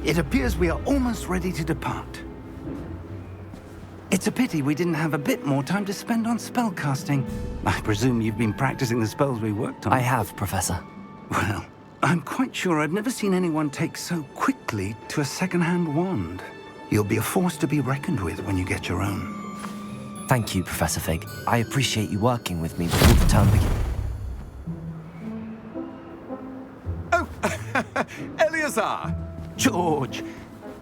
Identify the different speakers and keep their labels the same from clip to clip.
Speaker 1: It appears we are almost ready to depart. It's a pity we didn't have a bit more time to spend on spellcasting. I presume you've been practicing the spells we worked on.
Speaker 2: I have, Professor.
Speaker 1: Well, I'm quite sure I've never seen anyone take so quickly to a second-hand wand. You'll be a force to be reckoned with when you get your own.
Speaker 2: Thank you, Professor Fig. I appreciate you working with me before the term begins.
Speaker 3: Oh, Eleazar!
Speaker 1: George,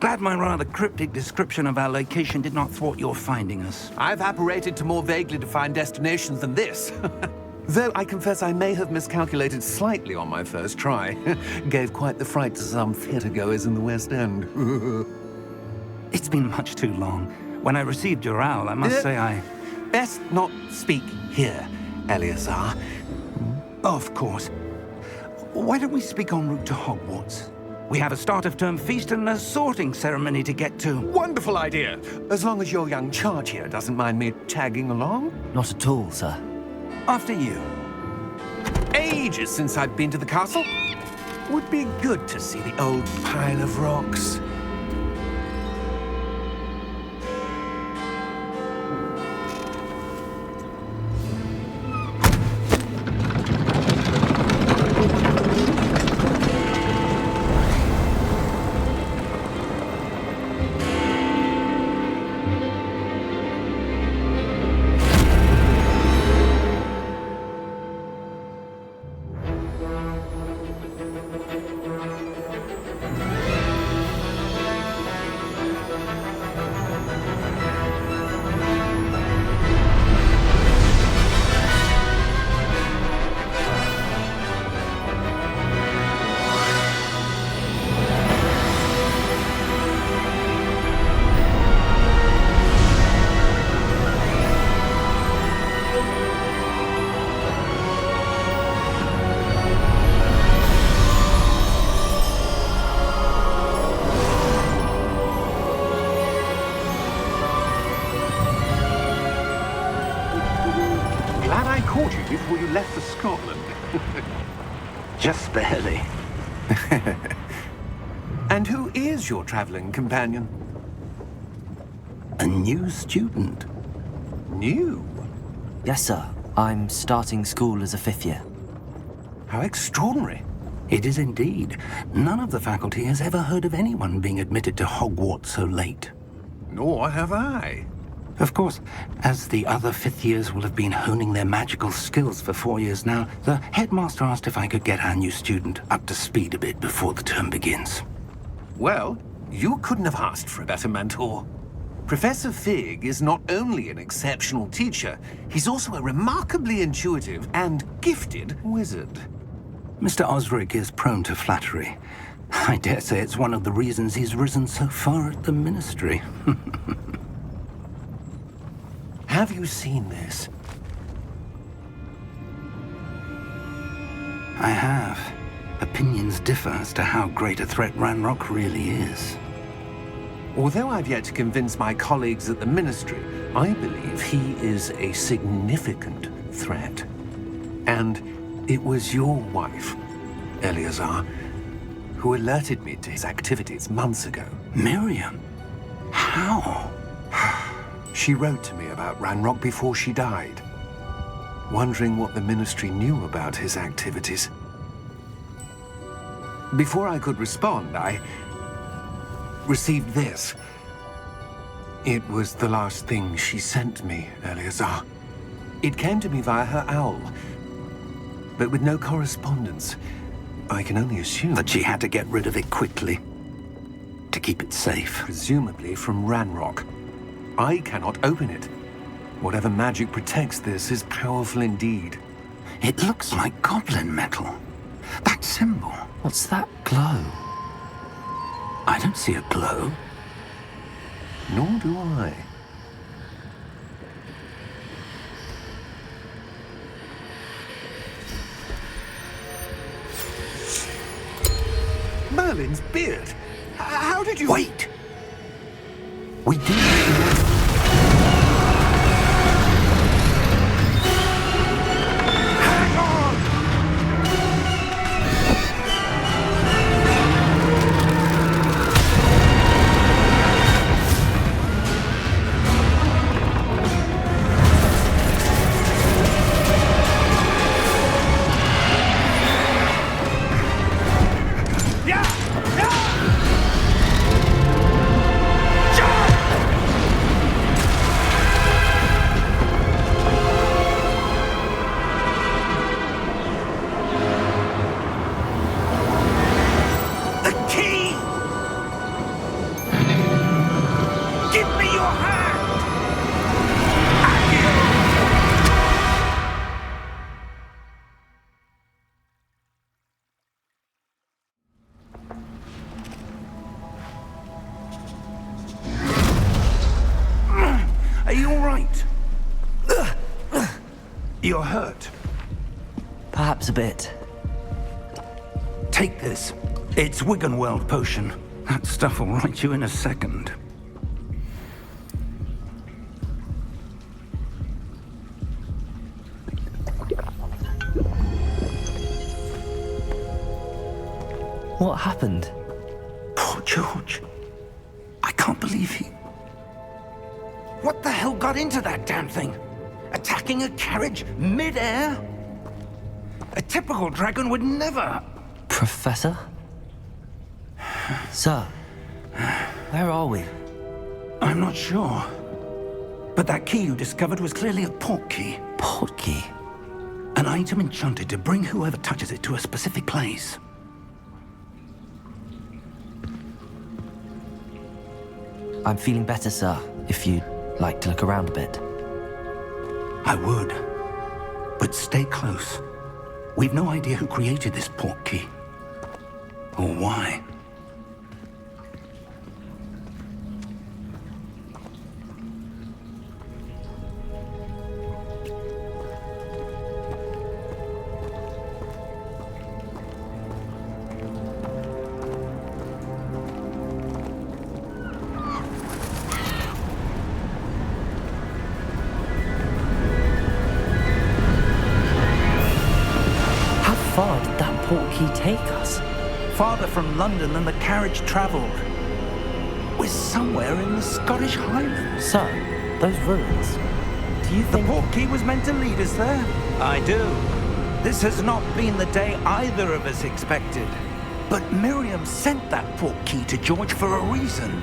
Speaker 1: glad my rather cryptic description of our location did not thwart your finding us.
Speaker 3: I've apparated to more vaguely defined destinations than this. Though I confess I may have miscalculated slightly on my first try. Gave quite the fright to some theatre-goers in the West End.
Speaker 1: It's been much too long. When I received your owl, I must say I...
Speaker 3: Best not speak here, Eleazar.
Speaker 1: Of course. Why don't we speak en route to Hogwarts? We have a start-of-term feast and a sorting ceremony to get to.
Speaker 3: Wonderful idea! As long as your young charge here doesn't mind me tagging along.
Speaker 2: Not at all, sir.
Speaker 1: After you.
Speaker 3: Ages since I've been to the castle. Would be good to see the old pile of rocks. Before you left for Scotland.
Speaker 1: Just barely.
Speaker 3: And who is your traveling companion?
Speaker 1: A new student.
Speaker 3: New?
Speaker 2: Yes, sir. I'm starting school as a 5th year.
Speaker 3: How extraordinary.
Speaker 1: It is indeed. None of the faculty has ever heard of anyone being admitted to Hogwarts so late.
Speaker 3: Nor have I.
Speaker 1: Of course, as the other 5th years will have been honing their magical skills for 4 years now, the headmaster asked if I could get our new student up to speed a bit before the term begins.
Speaker 3: Well, you couldn't have asked for a better mentor. Professor Fig is not only an exceptional teacher, he's also a remarkably intuitive and gifted wizard.
Speaker 1: Mr. Osric is prone to flattery. I dare say it's one of the reasons he's risen so far at the ministry.
Speaker 3: Have you seen this?
Speaker 1: I have. Opinions differ as to how great a threat Ranrock really is.
Speaker 3: Although I've yet to convince my colleagues at the Ministry, I believe he is a significant threat. And it was your wife, Eleazar, who alerted me to his activities months ago.
Speaker 1: Miriam? How?
Speaker 3: She wrote to me about Ranrock before she died, wondering what the Ministry knew about his activities. Before I could respond, I received this. It was the last thing she sent me, Eleazar. It came to me via her owl, but with no correspondence. I can only assume
Speaker 1: That she had to get rid of it quickly, to keep it safe.
Speaker 3: presumably from Ranrock. I cannot open it. Whatever magic protects this is powerful indeed.
Speaker 1: It looks like goblin metal. That symbol.
Speaker 2: What's that glow?
Speaker 1: I don't see a glow.
Speaker 3: Nor do I. Merlin's beard. How did you...
Speaker 1: Wait! We do...
Speaker 3: Hang on!
Speaker 1: You're hurt.
Speaker 2: Perhaps a bit.
Speaker 1: Take this. It's Wiggenweld potion. That stuff will right you in a second.
Speaker 2: What happened?
Speaker 1: Poor George. I can't believe he... What the hell got into that damn thing? Attacking a carriage mid-air? A typical dragon would never...
Speaker 2: Professor? Sir, where are we?
Speaker 1: I'm not sure. But that key you discovered was clearly a port key.
Speaker 2: Port key?
Speaker 1: An item enchanted to bring whoever touches it to a specific place.
Speaker 2: I'm feeling better, sir, if you'd like to look around a bit.
Speaker 1: I would. But stay close. We've no idea who created this port key. Or why.
Speaker 2: How far did that port key take us?
Speaker 1: Farther from London than the carriage travelled. We're somewhere in the Scottish Highlands.
Speaker 2: Sir, those ruins. Do you
Speaker 1: The
Speaker 2: think...
Speaker 1: port key was meant to lead us there? I do. This has not been the day either of us expected. But Miriam sent that port key to George for a reason.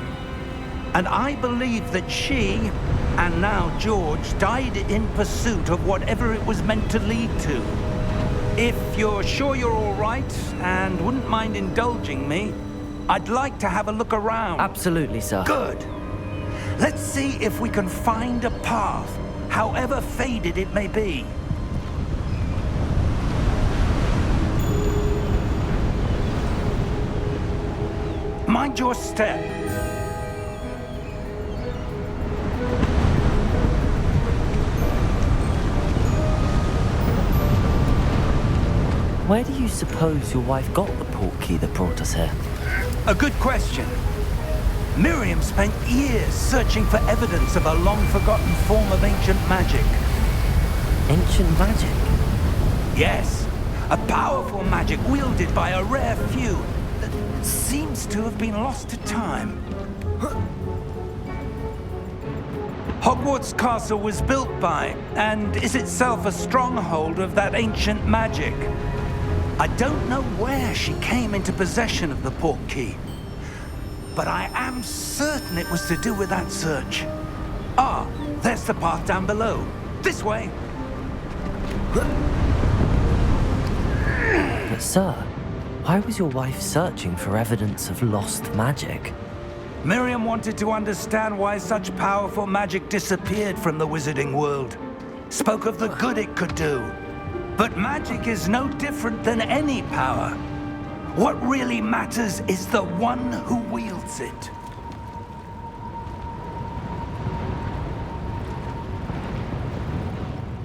Speaker 1: And I believe that she, and now George, died in pursuit of whatever it was meant to lead to. If you're sure you're all right and wouldn't mind indulging me, I'd like to have a look around.
Speaker 2: Absolutely, sir.
Speaker 1: Good. Let's see if we can find a path, however faded it may be. Mind your step.
Speaker 2: Where do you suppose your wife got the port key that brought us here?
Speaker 1: A good question. Miriam spent years searching for evidence of a long-forgotten form of ancient magic.
Speaker 2: Ancient magic?
Speaker 1: Yes, a powerful magic wielded by a rare few that seems to have been lost to time. Hogwarts Castle was built by, and is itself a stronghold of that ancient magic. I don't know where she came into possession of the port key, but I am certain it was to do with that search. Ah, there's the path down below. This way.
Speaker 2: But sir, why was your wife searching for evidence of lost magic?
Speaker 1: Miriam wanted to understand why such powerful magic disappeared from the wizarding world. Spoke of the good it could do. But magic is no different than any power. What really matters is the one who wields it.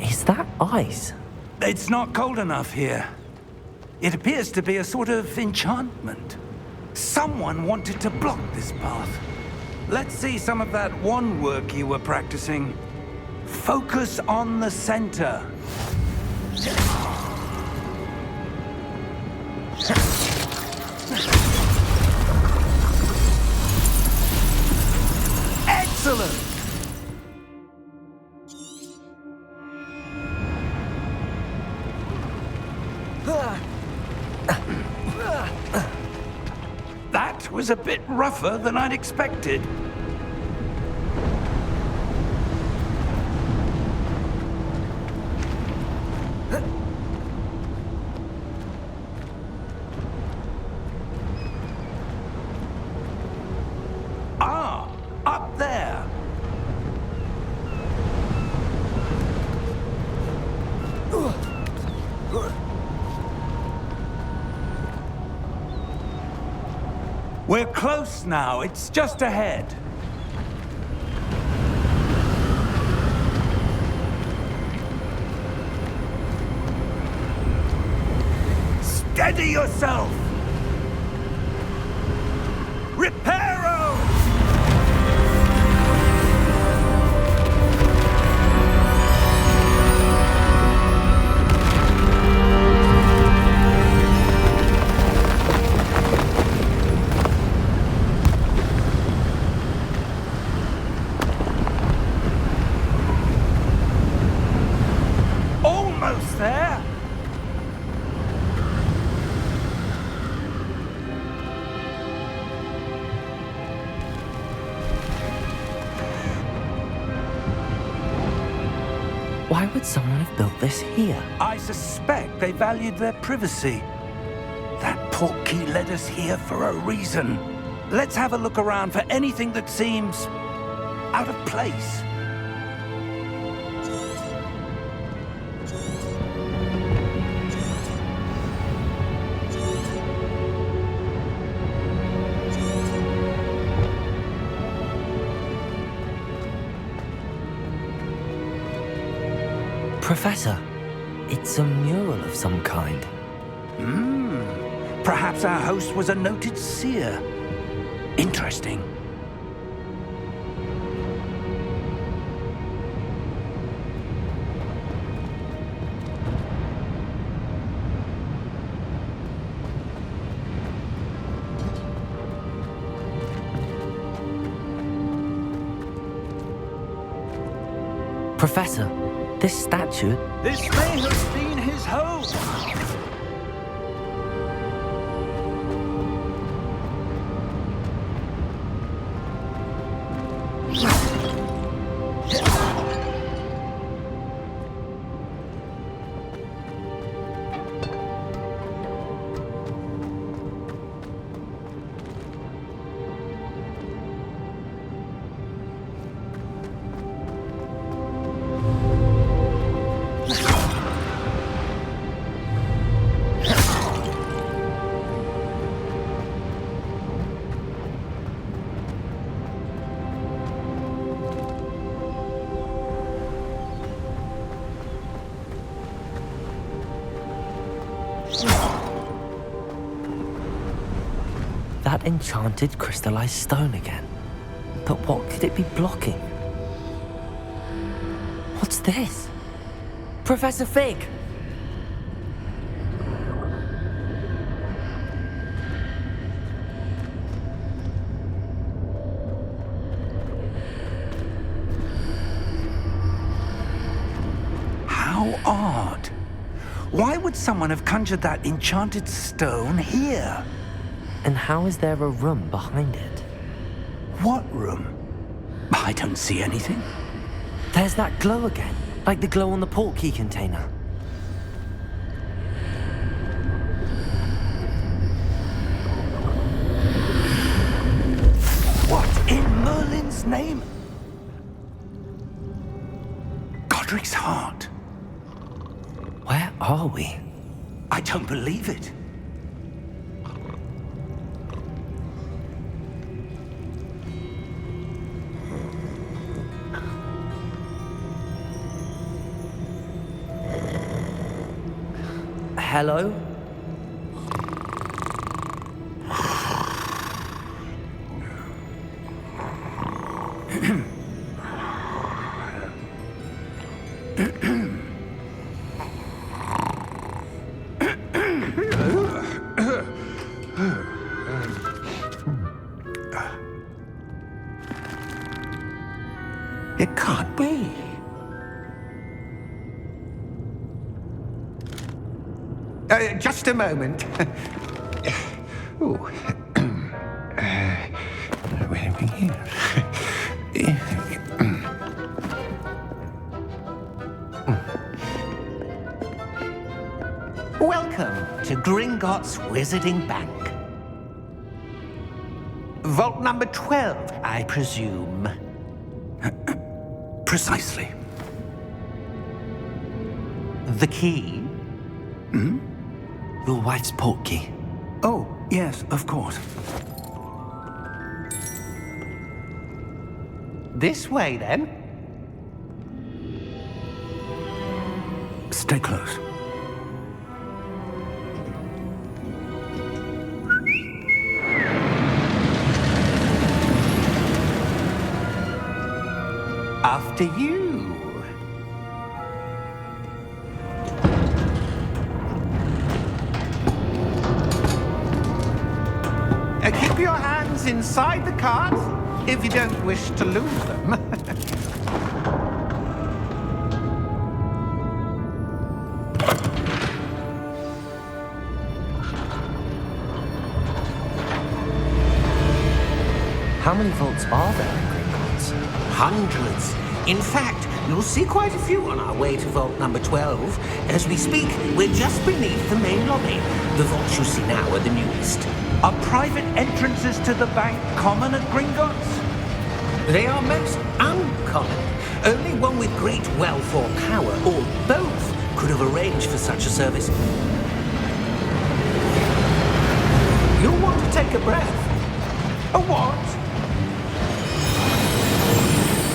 Speaker 2: Is that ice?
Speaker 1: It's not cold enough here. It appears to be a sort of enchantment. Someone wanted to block this path. Let's see some of that wand work you were practicing. Focus on the center. Excellent! That was a bit rougher than I'd expected. Ah, up there. We're close now. It's just ahead. Steady yourself! Reparo! Almost there!
Speaker 2: Why would someone have built this here?
Speaker 1: I suspect they valued their privacy. That portkey led us here for a reason. Let's have a look around for anything that seems out of place.
Speaker 2: Professor, it's a mural of some kind.
Speaker 1: Perhaps our host was a noted seer. Interesting.
Speaker 2: Professor, this statue...
Speaker 1: This may have been his home.
Speaker 2: That enchanted crystallized stone again. But what could it be blocking? What's this? Professor Fig!
Speaker 1: How odd. Why would someone have conjured that enchanted stone here?
Speaker 2: And how is there a room behind it?
Speaker 1: What room? I don't see anything.
Speaker 2: There's that glow again, like the glow on the portkey container.
Speaker 1: What in Merlin's name? Godric's heart.
Speaker 2: Where are we?
Speaker 1: I don't believe it.
Speaker 2: Hello?
Speaker 3: It can't be. Just a moment. Ooh. Where are we here? Welcome to Gringotts Wizarding Bank. Vault number 12, I presume.
Speaker 1: Precisely.
Speaker 3: The key?
Speaker 2: Your wife's portkey.
Speaker 1: Oh, yes, of course.
Speaker 3: This way, then.
Speaker 1: Stay close.
Speaker 3: after you. Keep your hands inside the cart if you don't wish to lose them.
Speaker 2: How many vaults are there in Gringotts?
Speaker 4: Hundreds. In fact, you'll see quite a few on our way to vault number 12. As we speak, we're just beneath the main lobby. The vaults you see now are the newest.
Speaker 1: Are private entrances to the bank common at Gringotts?
Speaker 4: They are most uncommon. Only one with great wealth or power, or both, could have arranged for such a service. You'll want to take a breath.
Speaker 1: A what?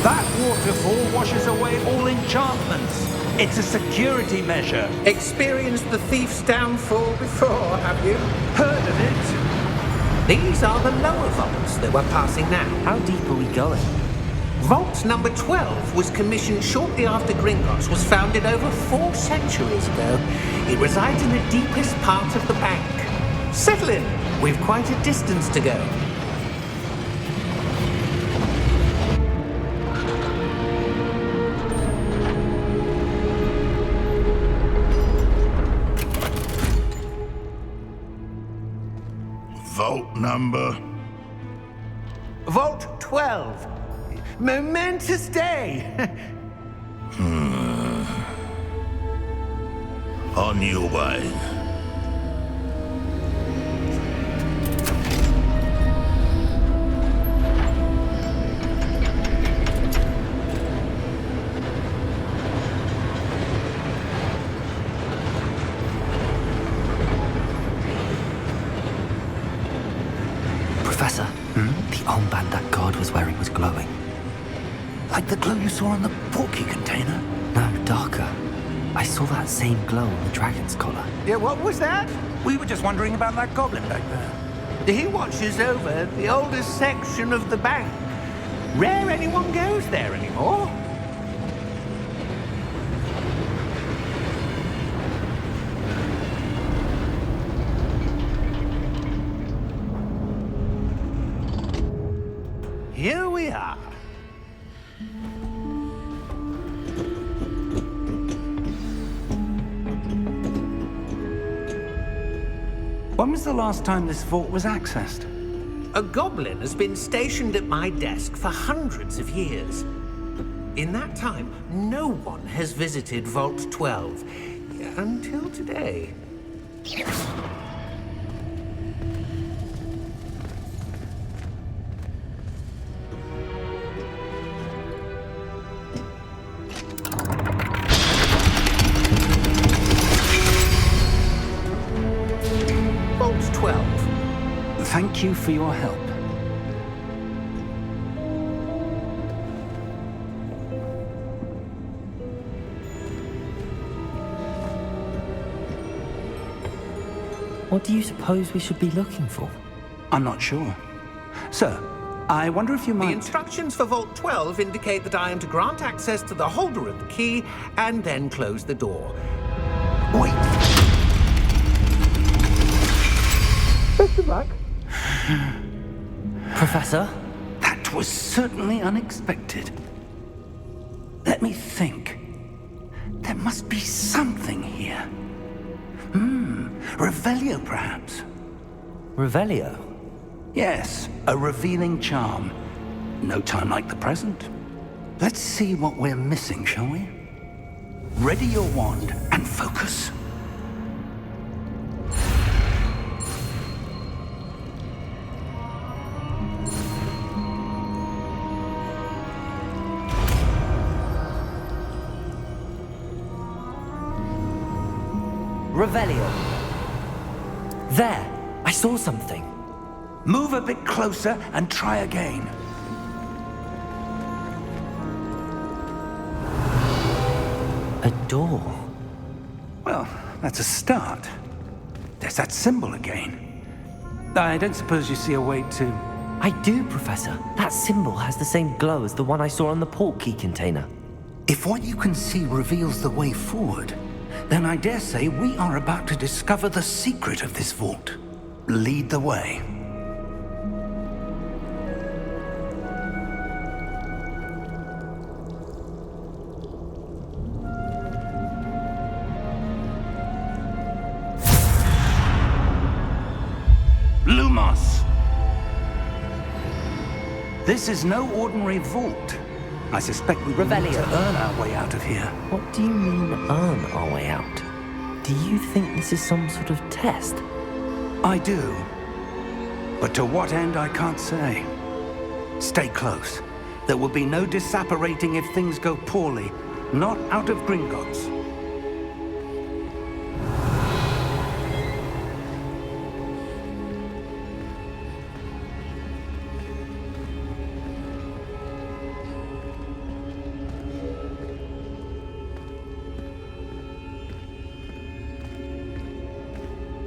Speaker 1: That waterfall washes away all enchantments. It's a security measure.
Speaker 4: Experienced the thief's downfall before, have you?
Speaker 1: Heard of it?
Speaker 4: These are the lower vaults that we're passing now.
Speaker 2: How deep are we going?
Speaker 4: Vault number 12 was commissioned shortly after Gringotts was founded over 4 centuries ago. It resides in the deepest part of the bank. Settle in. We've quite a distance to go.
Speaker 5: Vault number?
Speaker 3: Vault 12. Momentous day.
Speaker 5: On your way.
Speaker 2: Professor, the armband that guard was wearing was glowing.
Speaker 1: Like the glow you saw on the portkey container?
Speaker 2: No, darker. I saw that same glow on the dragon's collar.
Speaker 3: Yeah, what was that?
Speaker 1: We were just wondering about that goblin back there.
Speaker 3: He watches over the oldest section of the bank. Rare anyone goes there anymore. Here we are.
Speaker 1: When was the last time this vault was accessed?
Speaker 4: A goblin has been stationed at my desk for hundreds of years. In that time, no one has visited Vault 12 until today. Vault 12.
Speaker 1: Thank you for your help.
Speaker 2: What do you suppose we should be looking for?
Speaker 1: I'm not sure. Sir, I wonder if you
Speaker 4: The
Speaker 1: might...
Speaker 4: instructions for Vault 12 indicate that I am to grant access to the holder of the key and then close the door.
Speaker 1: Wait!
Speaker 4: Best of luck.
Speaker 2: Professor?
Speaker 1: That was certainly unexpected. Let me think. There must be something here. Revelio, perhaps?
Speaker 2: Revelio?
Speaker 1: Yes, a revealing charm. No time like the present. Let's see what we're missing, shall we? Ready your wand and focus.
Speaker 2: Revelio. There! I saw something.
Speaker 1: Move a bit closer and try again.
Speaker 2: A door.
Speaker 1: Well, that's a start. There's that symbol again. I don't suppose you see a way to...
Speaker 2: I do, Professor. That symbol has the same glow as the one I saw on the portkey container.
Speaker 1: If what you can see reveals the way forward, then I dare say we are about to discover the secret of this vault. Lead the way. Lumos! This is no ordinary vault. I suspect we will need to earn our way out of here.
Speaker 2: What do you mean, earn our way out? Do you think this is some sort of test?
Speaker 1: I do. But to what end, I can't say. Stay close. There will be no disapparating if things go poorly. Not out of Gringotts.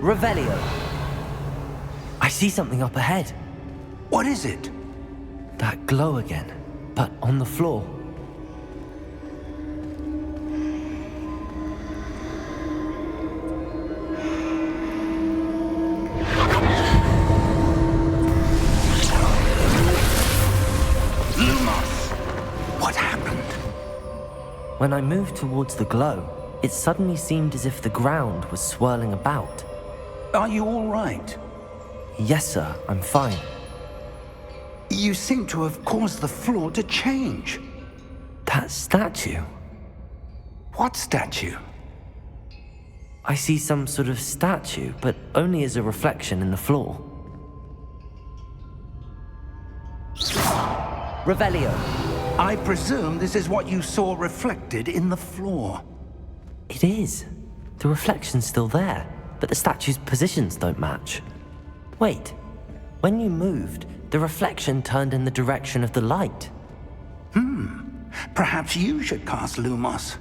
Speaker 2: Revelio. I see something up ahead.
Speaker 1: What is it?
Speaker 2: That glow again, but on the floor.
Speaker 1: Lumos! What happened?
Speaker 2: When I moved towards the glow, it suddenly seemed as if the ground was swirling about.
Speaker 1: Are you all right?
Speaker 2: Yes, sir, I'm fine.
Speaker 1: You seem to have caused the floor to change.
Speaker 2: That statue.
Speaker 1: What statue?
Speaker 2: I see some sort of statue, but only as a reflection in the floor. Revelio.
Speaker 1: I presume this is what you saw reflected in the floor.
Speaker 2: It is. The reflection's still there, but the statue's positions don't match. Wait. When you moved, the reflection turned in the direction of the light.
Speaker 1: Perhaps you should cast Lumos.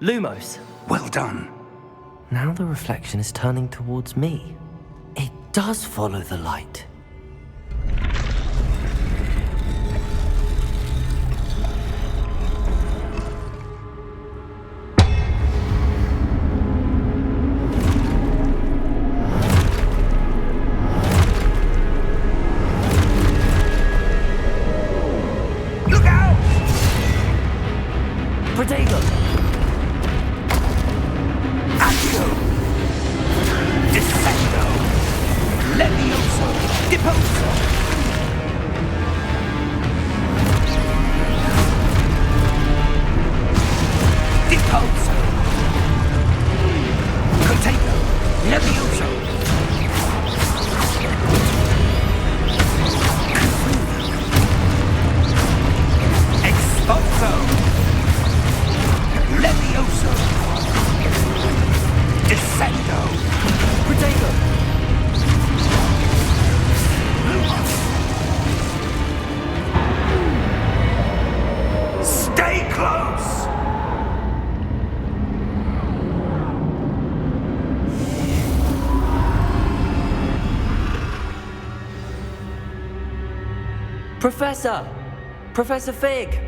Speaker 2: Lumos.
Speaker 1: Well done.
Speaker 2: Now the reflection is turning towards me. It does follow the light.
Speaker 1: Look out!
Speaker 2: Protego!
Speaker 1: Accio! Descendo! Levioso! Deposo! Deposo! Protego! Levioso! Expulso! Levioso! Descendo!
Speaker 2: Protego!
Speaker 1: Stay close!
Speaker 2: Professor! Professor Fig!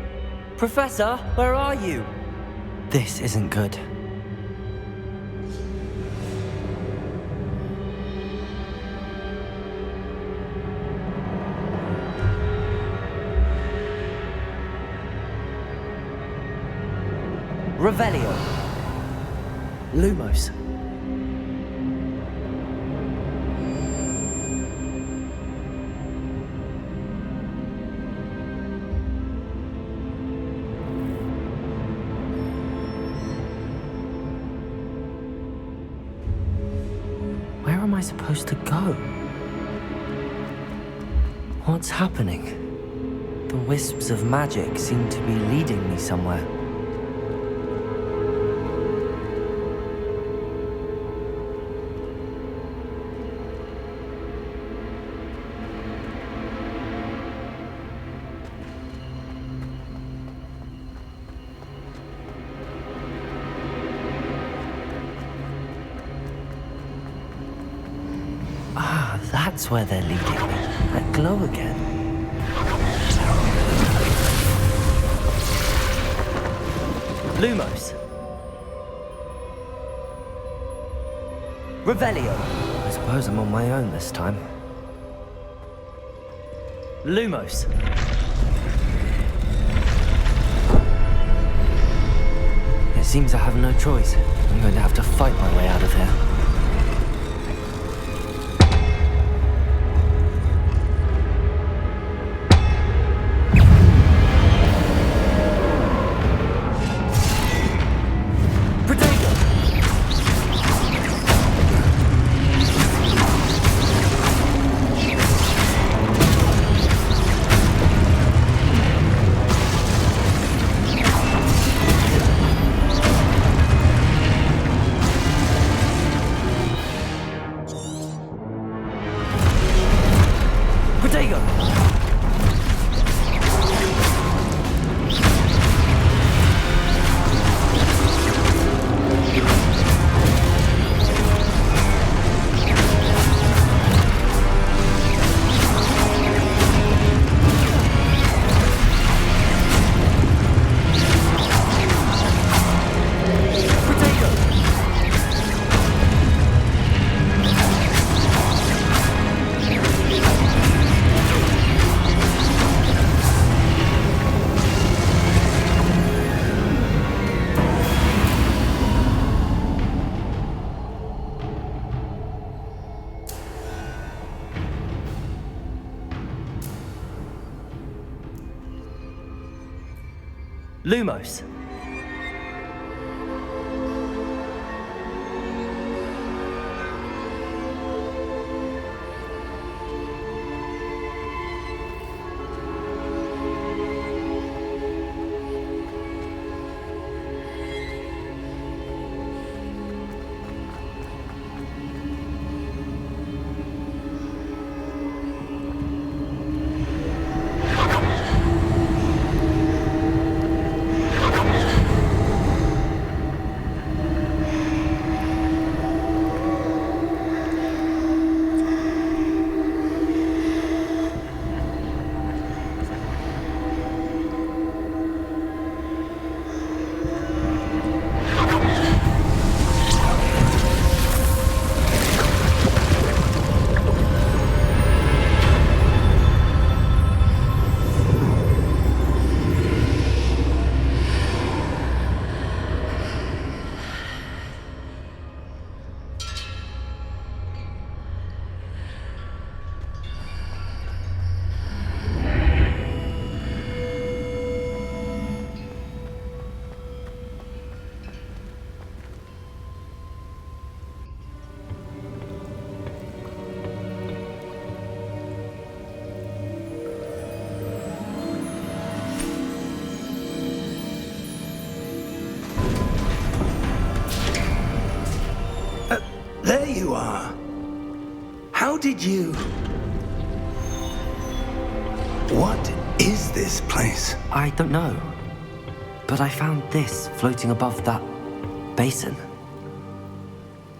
Speaker 2: Professor, where are you? This isn't good. Revelio. Lumos. Where am I supposed to go? What's happening? The wisps of magic seem to be leading me somewhere. Ah, that's where they're leading me. That glow again. Lumos. Revelio. I suppose I'm on my own this time. Lumos. It seems I have no choice. I'm going to have to fight my way out of here. Lumos.
Speaker 1: There you are. How did you... What is this place?
Speaker 2: I don't know. But I found this floating above that basin.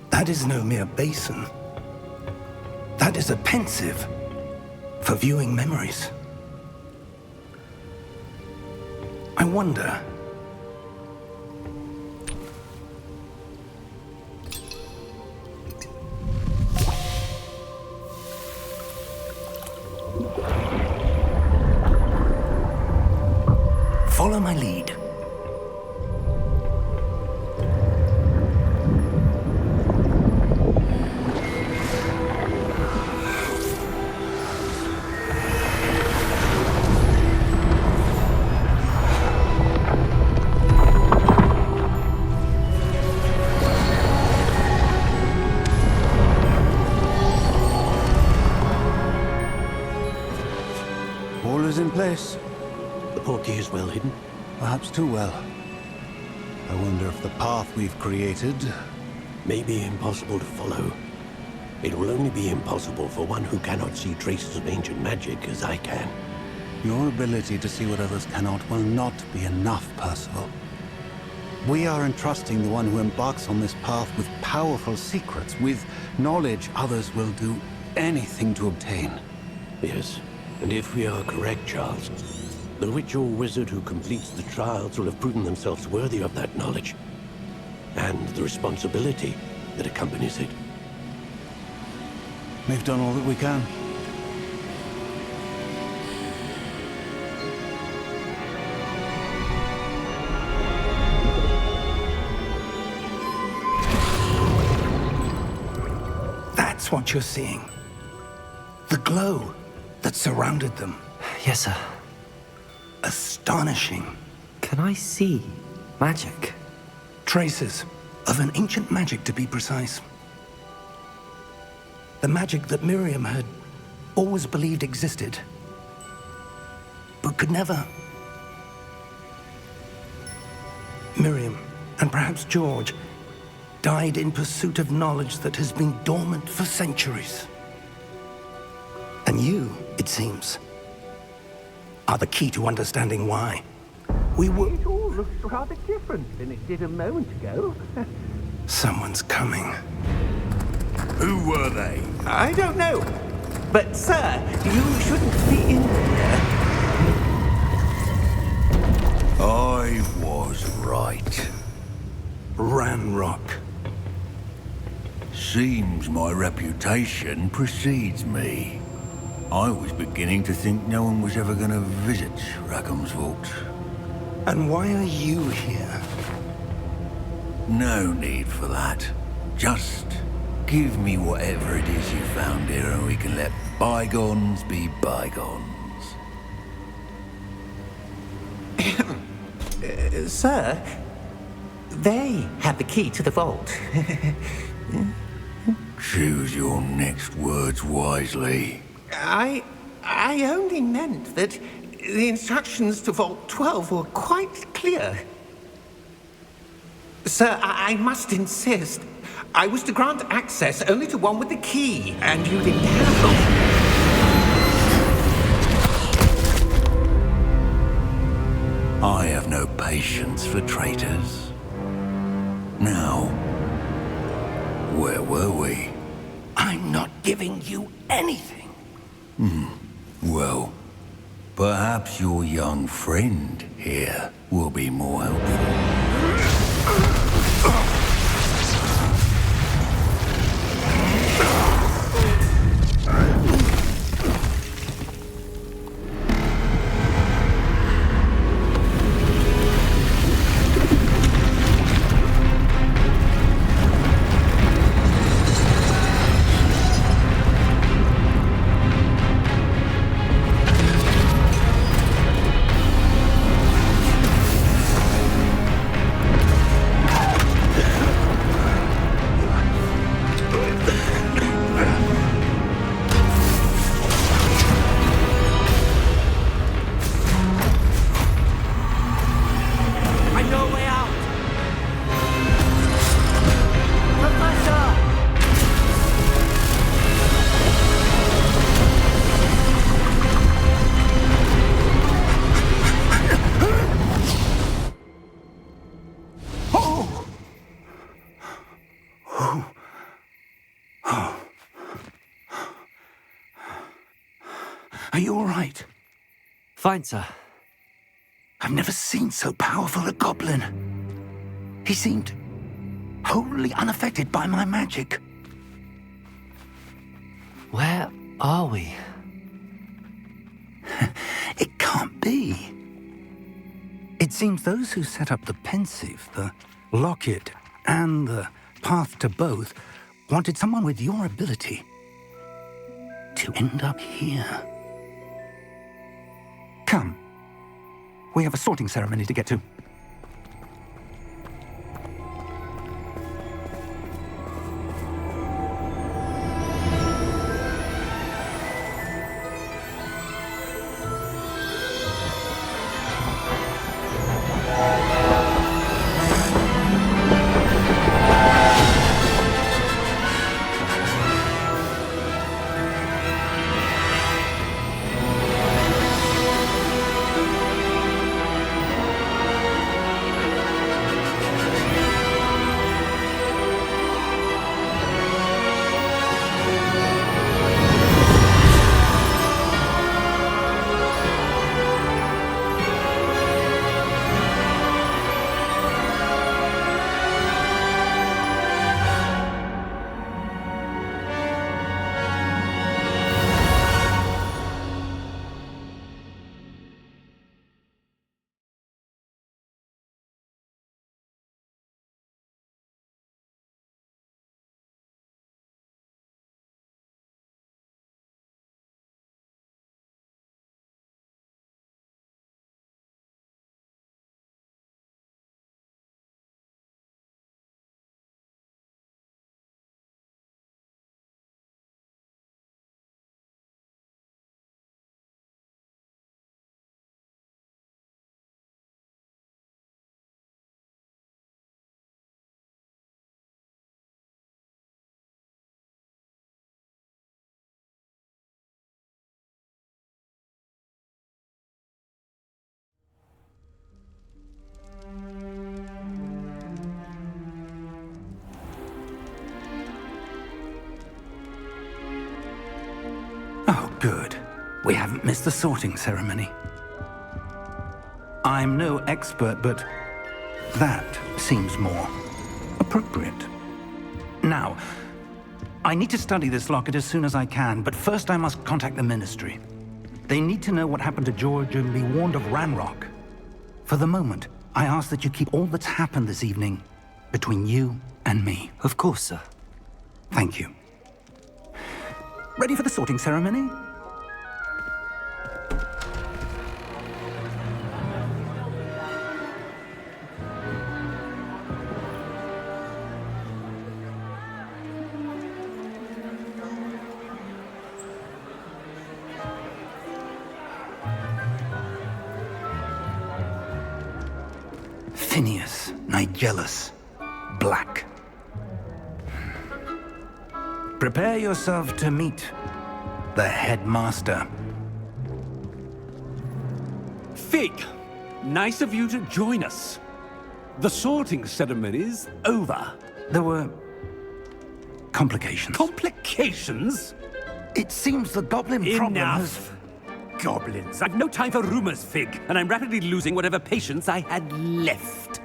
Speaker 1: That is no mere basin. That is a pensive for viewing memories. I wonder... Follow my lead.
Speaker 6: All is in place.
Speaker 7: The portkey is well hidden.
Speaker 6: Perhaps too well. I wonder if the path we've created...
Speaker 7: May be impossible to follow. It will only be impossible for one who cannot see traces of ancient magic as I can.
Speaker 6: Your ability to see what others cannot will not be enough, Percival. We are entrusting the one who embarks on this path with powerful secrets, with knowledge others will do anything to obtain.
Speaker 7: Yes, and if we are correct, Charles, the witch or wizard who completes the trials will have proven themselves worthy of that knowledge, and the responsibility that accompanies it.
Speaker 6: We've done all that we can.
Speaker 1: That's what you're seeing. The glow that surrounded them.
Speaker 2: Yes, sir.
Speaker 1: Astonishing.
Speaker 2: Can I see magic?
Speaker 1: Traces of an ancient magic, to be precise. The magic that Miriam had always believed existed, but could never. Miriam, and perhaps George, died in pursuit of knowledge that has been dormant for centuries. And you, it seems, are the key to understanding why. We were...
Speaker 4: It all looks rather different than it did a moment ago.
Speaker 1: Someone's coming.
Speaker 5: Who were they?
Speaker 4: I don't know. But, sir, you shouldn't be in here.
Speaker 5: I was right.
Speaker 1: Ranrock.
Speaker 5: Seems my reputation precedes me. I was beginning to think no one was ever going to visit Rackham's vault.
Speaker 1: And why are you here?
Speaker 5: No need for that. Just give me whatever it is you found here and we can let bygones be bygones.
Speaker 4: Sir, they have the key to the vault.
Speaker 5: Choose your next words wisely.
Speaker 4: I only meant that the instructions to Vault 12 were quite clear. Sir, I must insist. I was to grant access only to one with the key, and you didn't have them.
Speaker 5: I have no patience for traitors. Now, where were we?
Speaker 1: I'm not giving you anything.
Speaker 5: Well, perhaps your young friend here will be more helpful.
Speaker 1: Are you all right?
Speaker 2: Fine, sir.
Speaker 1: I've never seen so powerful a goblin. He seemed wholly unaffected by my magic.
Speaker 2: Where are we?
Speaker 1: It can't be. It seems those who set up the pensive, the locket, and the path to both wanted someone with your ability to end up here. Come. We have a sorting ceremony to get to. Good. We haven't missed the sorting ceremony. I'm no expert, but that seems more appropriate. Now, I need to study this locket as soon as I can, but first I must contact the Ministry. They need to know what happened to George and be warned of Ranrock. For the moment, I ask that you keep all that's happened this evening between you and me.
Speaker 2: Of course, sir.
Speaker 1: Thank you. Ready for the sorting ceremony? Phineas, Nigellus, Black. Prepare yourself to meet the headmaster.
Speaker 3: Fig, nice of you to join us. The sorting ceremony's over.
Speaker 1: There were complications.
Speaker 3: Complications?
Speaker 1: It seems the goblin problem has...
Speaker 3: Enough. Goblins. I've no time for rumors, Fig, and I'm rapidly losing whatever patience I had left.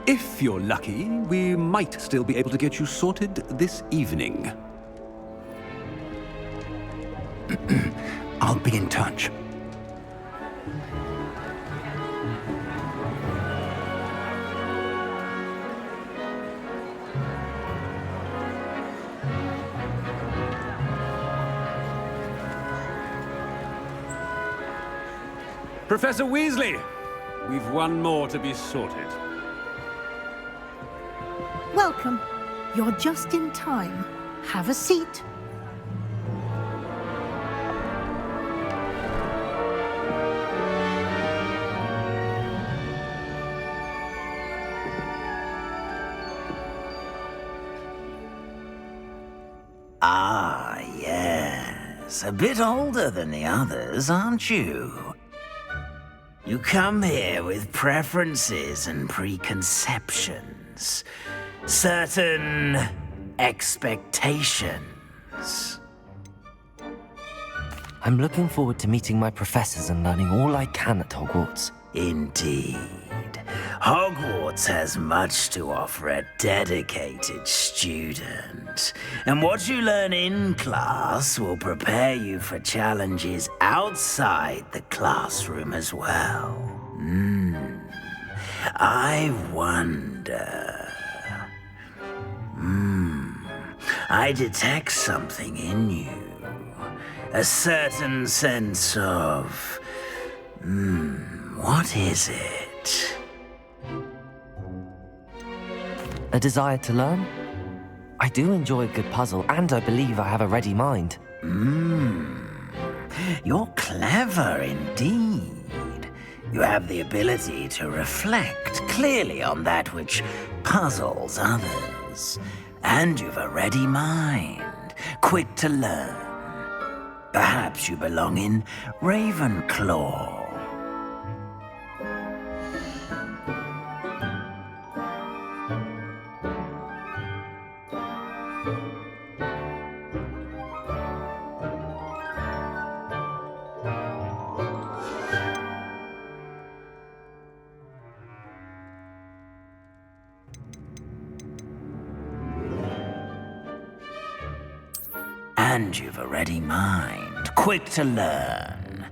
Speaker 3: If you're lucky, we might still be able to get you sorted this evening.
Speaker 1: I'll be in touch.
Speaker 3: Professor Weasley, we've one more to be sorted.
Speaker 8: Welcome. You're just in time. Have a seat.
Speaker 9: Ah, yes. A bit older than the others, aren't you? You come here with preferences and preconceptions. Certain expectations.
Speaker 2: I'm looking forward to meeting my professors and learning all I can at Hogwarts.
Speaker 9: Indeed. Hogwarts has much to offer a dedicated student. And what you learn in class will prepare you for challenges outside the classroom as well. I wonder... I detect something in you. A certain sense of... what is it?
Speaker 2: A desire to learn? I do enjoy a good puzzle, and I believe I have a ready mind.
Speaker 9: You're clever indeed. You have the ability to reflect clearly on that which puzzles others. And you've a ready mind, quick to learn. Perhaps you belong in Ravenclaw. And you've a ready mind, quick to learn.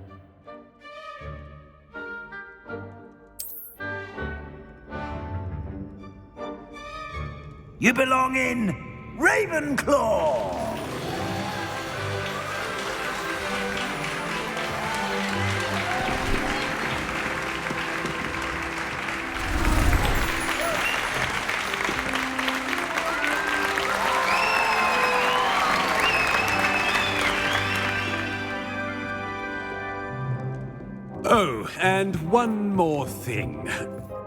Speaker 9: You belong in Ravenclaw!
Speaker 3: Oh, and one more thing.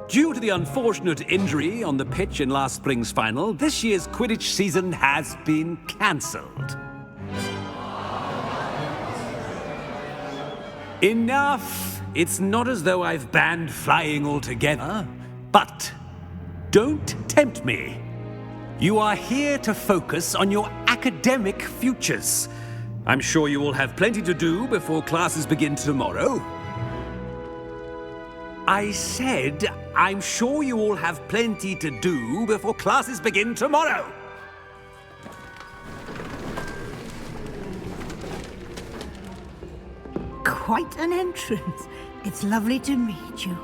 Speaker 3: Due to the unfortunate injury on the pitch in last spring's final, this year's Quidditch season has been cancelled. Enough! It's not as though I've banned flying altogether, but don't tempt me. You are here to focus on your academic futures.
Speaker 10: I'm sure you all have plenty to do before classes begin tomorrow. I said, I'm sure you all have plenty to do before classes begin tomorrow.
Speaker 8: Quite an entrance. It's lovely to meet you.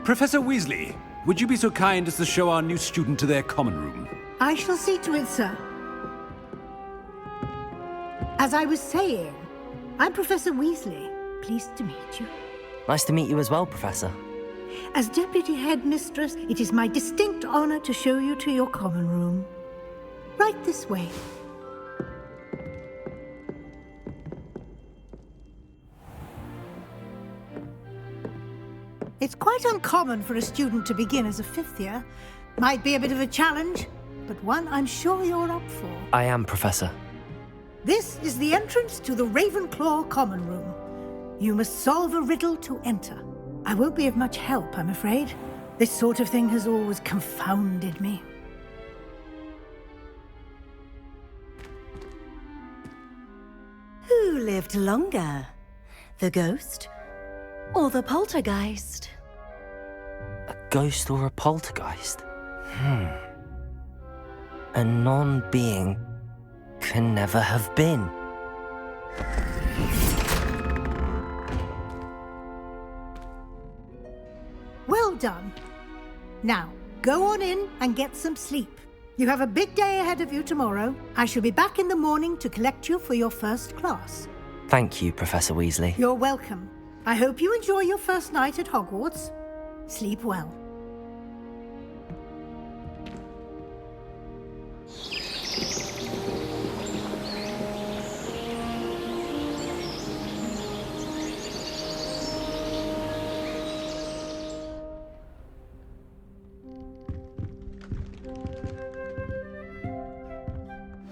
Speaker 10: Professor Weasley, would you be so kind as to show our new student to their common room?
Speaker 8: I shall see to it, sir. As I was saying, I'm Professor Weasley. Pleased to meet you.
Speaker 2: Nice to meet you as well, Professor.
Speaker 8: As Deputy Headmistress, it is my distinct honor to show you to your common room. Right this way. It's quite uncommon for a student to begin as a fifth year. Might be a bit of a challenge, but one I'm sure you're up for.
Speaker 2: I am, Professor.
Speaker 8: This is the entrance to the Ravenclaw Common Room. You must solve a riddle to enter. I won't be of much help, I'm afraid. This sort of thing has always confounded me.
Speaker 11: Who lived longer? The ghost or the poltergeist?
Speaker 2: A ghost or a poltergeist? A non-being can never have been.
Speaker 8: Well done. Now, go on in and get some sleep. You have a big day ahead of you tomorrow. I shall be back in the morning to collect you for your first class.
Speaker 2: Thank you, Professor Weasley.
Speaker 8: You're welcome. I hope you enjoy your first night at Hogwarts. Sleep well.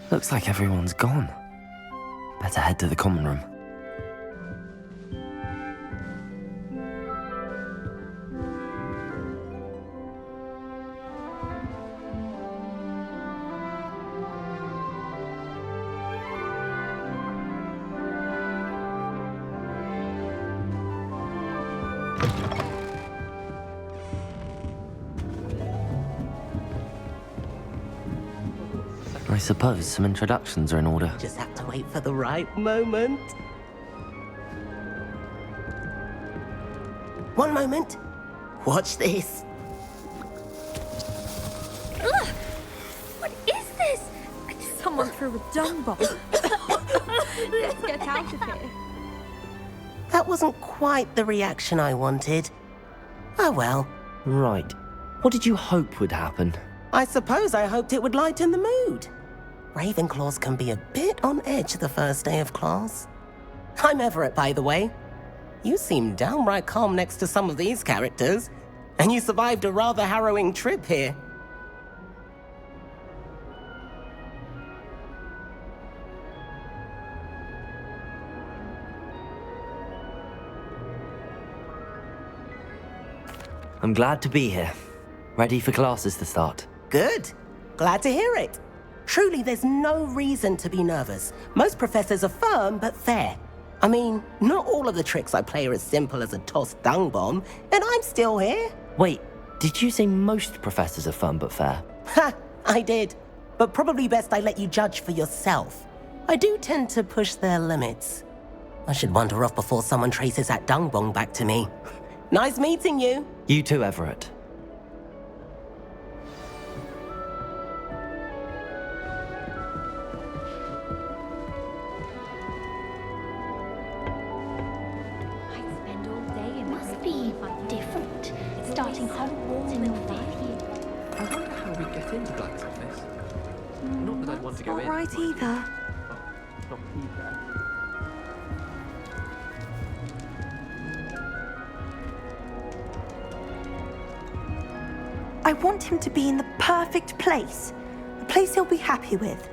Speaker 2: Looks like everyone's gone. Better head to the common room. I suppose some introductions are in order.
Speaker 12: Just have to wait for the right moment. One moment. Watch this.
Speaker 11: Ugh! What is this? Someone threw a dung bomb. Let's get out of here.
Speaker 12: That wasn't quite the reaction I wanted. Oh well.
Speaker 2: Right. What did you hope would happen?
Speaker 12: I suppose I hoped it would lighten the mood. Ravenclaws can be a bit on edge the first day of class. I'm Everett, by the way. You seem downright calm next to some of these characters, and you survived a rather harrowing trip here.
Speaker 2: I'm glad to be here. Ready for classes to start.
Speaker 12: Good. Glad to hear it. Truly, there's no reason to be nervous. Most professors are firm but fair. I mean, not all of the tricks I play are as simple as a tossed dung bomb, and I'm still here.
Speaker 2: Wait, did you say most professors are fun but fair?
Speaker 12: Ha! I did. But probably best I let you judge for yourself. I do tend to push their limits. I should wander off before someone traces that dung bomb back to me. Nice meeting you.
Speaker 2: You too, Everett.
Speaker 13: Starting Hogwarts in the 5th year.
Speaker 14: I wonder how we get into Black's office. Not that I'd want to go in.
Speaker 11: Not right either.
Speaker 14: Oh, not either.
Speaker 11: I want him to be in the perfect place. A place he'll be happy with.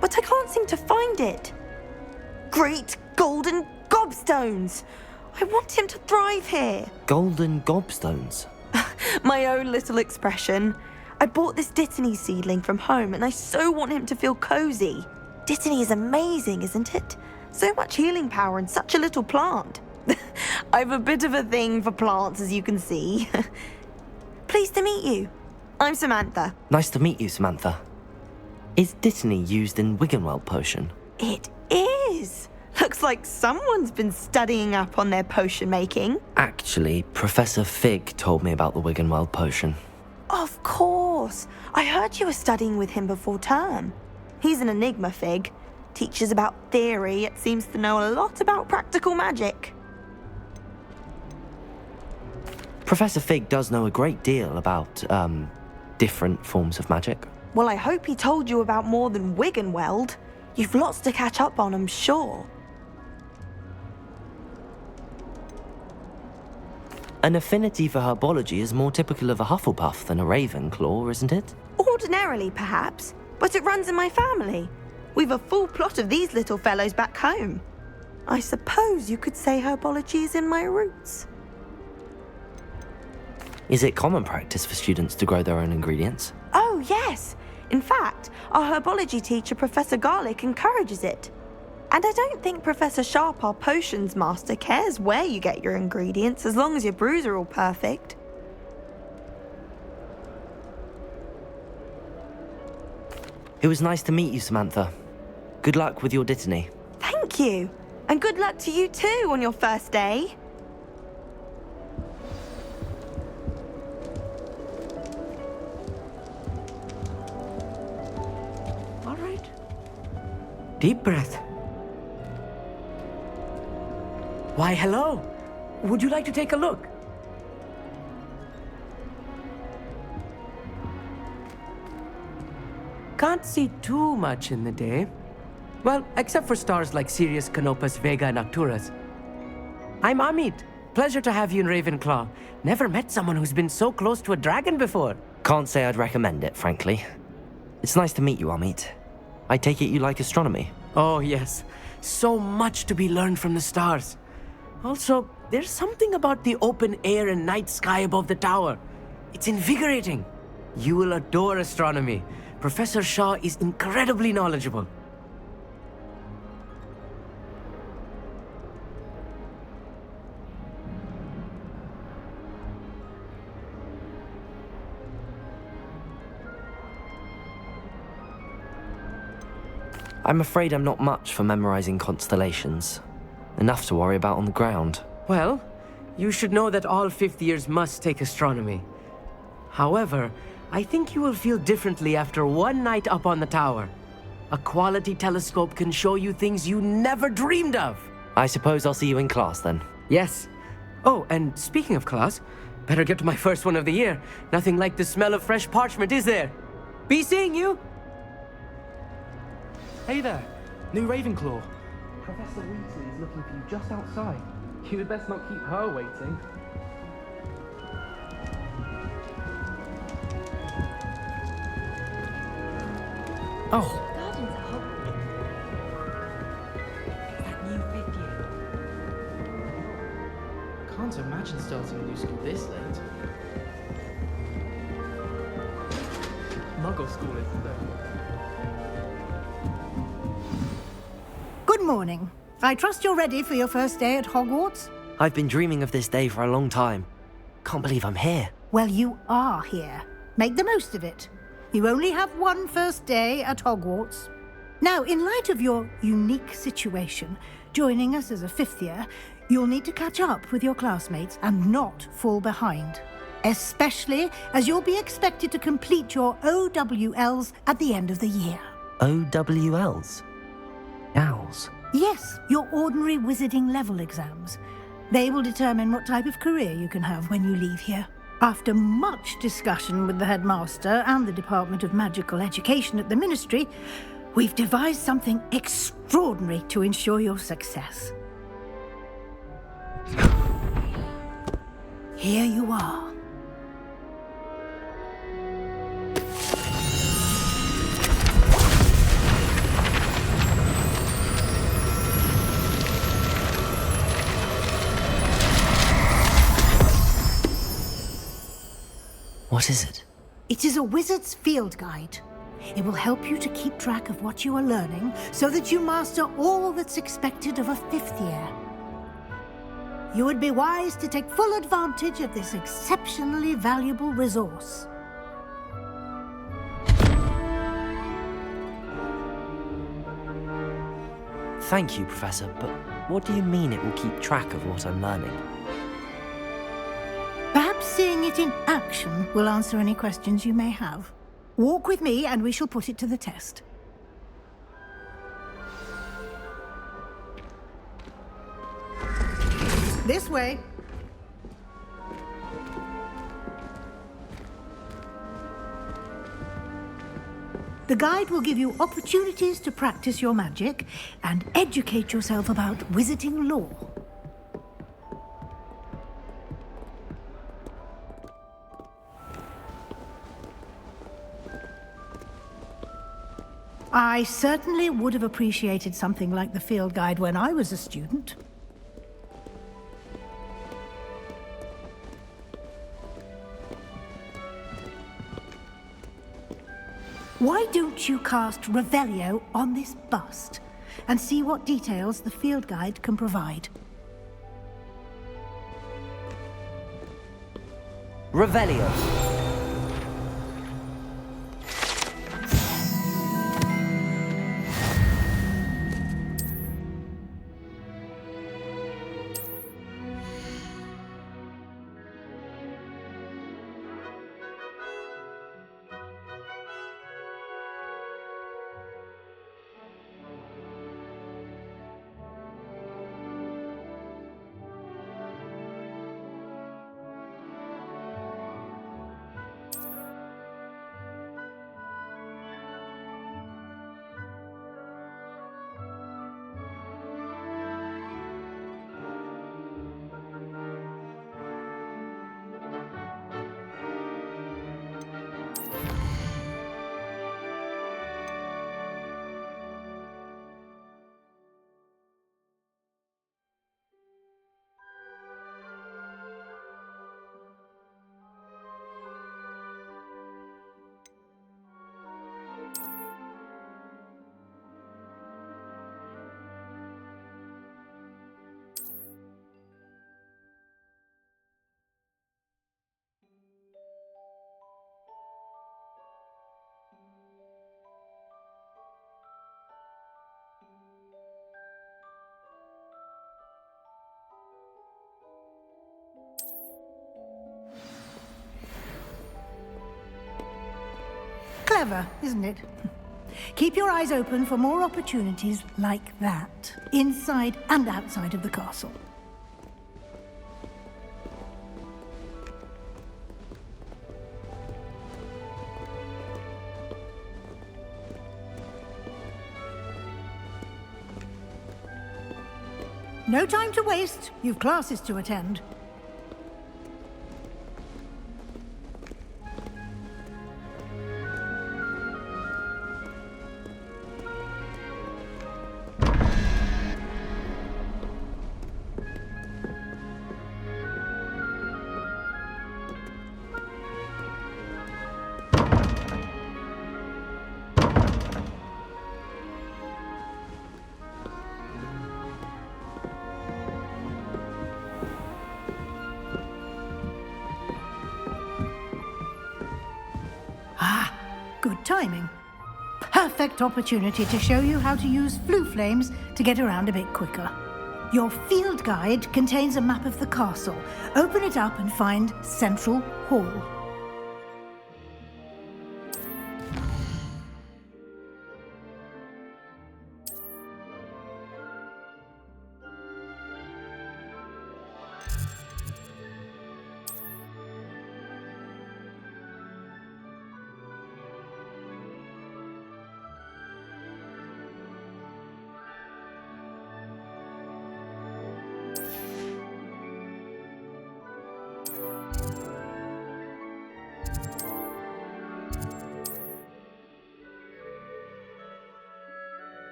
Speaker 11: But I can't seem to find it. Great golden gobstones! I want him to thrive here.
Speaker 2: Golden gobstones?
Speaker 11: My own little expression. I bought this Dittany seedling from home and I so want him to feel cozy. Dittany is amazing, isn't it? So much healing power in such a little plant. I've a bit of a thing for plants, as you can see. Pleased to meet you. I'm Samantha.
Speaker 2: Nice to meet you, Samantha. Is Dittany used in Wiggenweld potion?
Speaker 11: It is. Looks like someone's been studying up on their potion making.
Speaker 2: Actually, Professor Fig told me about the Wiggenweld potion.
Speaker 11: Of course. I heard you were studying with him before term. He's an enigma, Fig. Teaches about theory, yet seems to know a lot about practical magic.
Speaker 2: Professor Fig does know a great deal about, different forms of magic.
Speaker 11: Well, I hope he told you about more than Wiggenweld. You've lots to catch up on, I'm sure.
Speaker 2: An affinity for herbology is more typical of a Hufflepuff than a Ravenclaw, isn't it?
Speaker 11: Ordinarily, perhaps, but it runs in my family. We've a full plot of these little fellows back home. I suppose you could say herbology is in my roots.
Speaker 2: Is it common practice for students to grow their own ingredients?
Speaker 11: Oh, yes. In fact, our herbology teacher, Professor Garlick, encourages it. And I don't think Professor Sharp, our potions master, cares where you get your ingredients as long as your brews are all perfect.
Speaker 2: It was nice to meet you, Samantha. Good luck with your Dittany.
Speaker 11: Thank you. And good luck to you too on your first day.
Speaker 15: All right. Deep breath. Why, hello. Would you like to take a look? Can't see too much in the day. Well, except for stars like Sirius, Canopus, Vega, and Arcturus. I'm Amit. Pleasure to have you in Ravenclaw. Never met someone who's been so close to a dragon before.
Speaker 2: Can't say I'd recommend it, frankly. It's nice to meet you, Amit. I take it you like astronomy?
Speaker 15: Oh, yes. So much to be learned from the stars. Also, there's something about the open air and night sky above the tower. It's invigorating. You will adore astronomy. Professor Shaw is incredibly knowledgeable.
Speaker 2: I'm afraid I'm not much for memorizing constellations. Enough to worry about on the ground.
Speaker 15: Well, you should know that all fifth years must take astronomy. However, I think you will feel differently after one night up on the tower. A quality telescope can show you things you never dreamed of.
Speaker 2: I suppose I'll see you in class then.
Speaker 15: Yes. Oh, and speaking of class, better get to my first one of the year. Nothing like the smell of fresh parchment, is there? Be seeing you!
Speaker 16: Hey there, new Ravenclaw. Professor Weasley is looking for you just outside. You had best not keep her waiting.
Speaker 2: Oh.
Speaker 13: Gardens at Hogwarts. It's that new fifth year.
Speaker 16: Can't imagine starting a new school this late. Muggle school is though.
Speaker 8: Good morning. I trust you're ready for your first day at Hogwarts?
Speaker 2: I've been dreaming of this day for a long time. Can't believe I'm here.
Speaker 8: Well, you are here. Make the most of it. You only have one first day at Hogwarts. Now, in light of your unique situation, joining us as a fifth year, you'll need to catch up with your classmates and not fall behind. Especially as you'll be expected to complete your OWLs at the end of the year.
Speaker 2: OWLs? Owls?
Speaker 8: Yes, your ordinary wizarding level exams. They will determine what type of career you can have when you leave here. After much discussion with the headmaster and the Department of Magical Education at the Ministry, we've devised something extraordinary to ensure your success. Here you are.
Speaker 2: What is it?
Speaker 8: It is a wizard's field guide. It will help you to keep track of what you are learning so that you master all that's expected of a 5th year. You would be wise to take full advantage of this exceptionally valuable resource.
Speaker 2: Thank you, Professor, but what do you mean it will keep track of what I'm learning?
Speaker 8: Perhaps seeing it in action will answer any questions you may have. Walk with me and we shall put it to the test. This way. The guide will give you opportunities to practice your magic and educate yourself about wizarding lore. I certainly would have appreciated something like the field guide when I was a student. Why don't you cast Revelio on this bust and see what details the field guide can provide?
Speaker 2: Revelio.
Speaker 8: Clever, isn't it? Keep your eyes open for more opportunities like that, inside and outside of the castle. No time to waste. You've classes to attend. Good timing. Perfect opportunity to show you how to use flue flames to get around a bit quicker. Your field guide contains a map of the castle. Open it up and find Central Hall.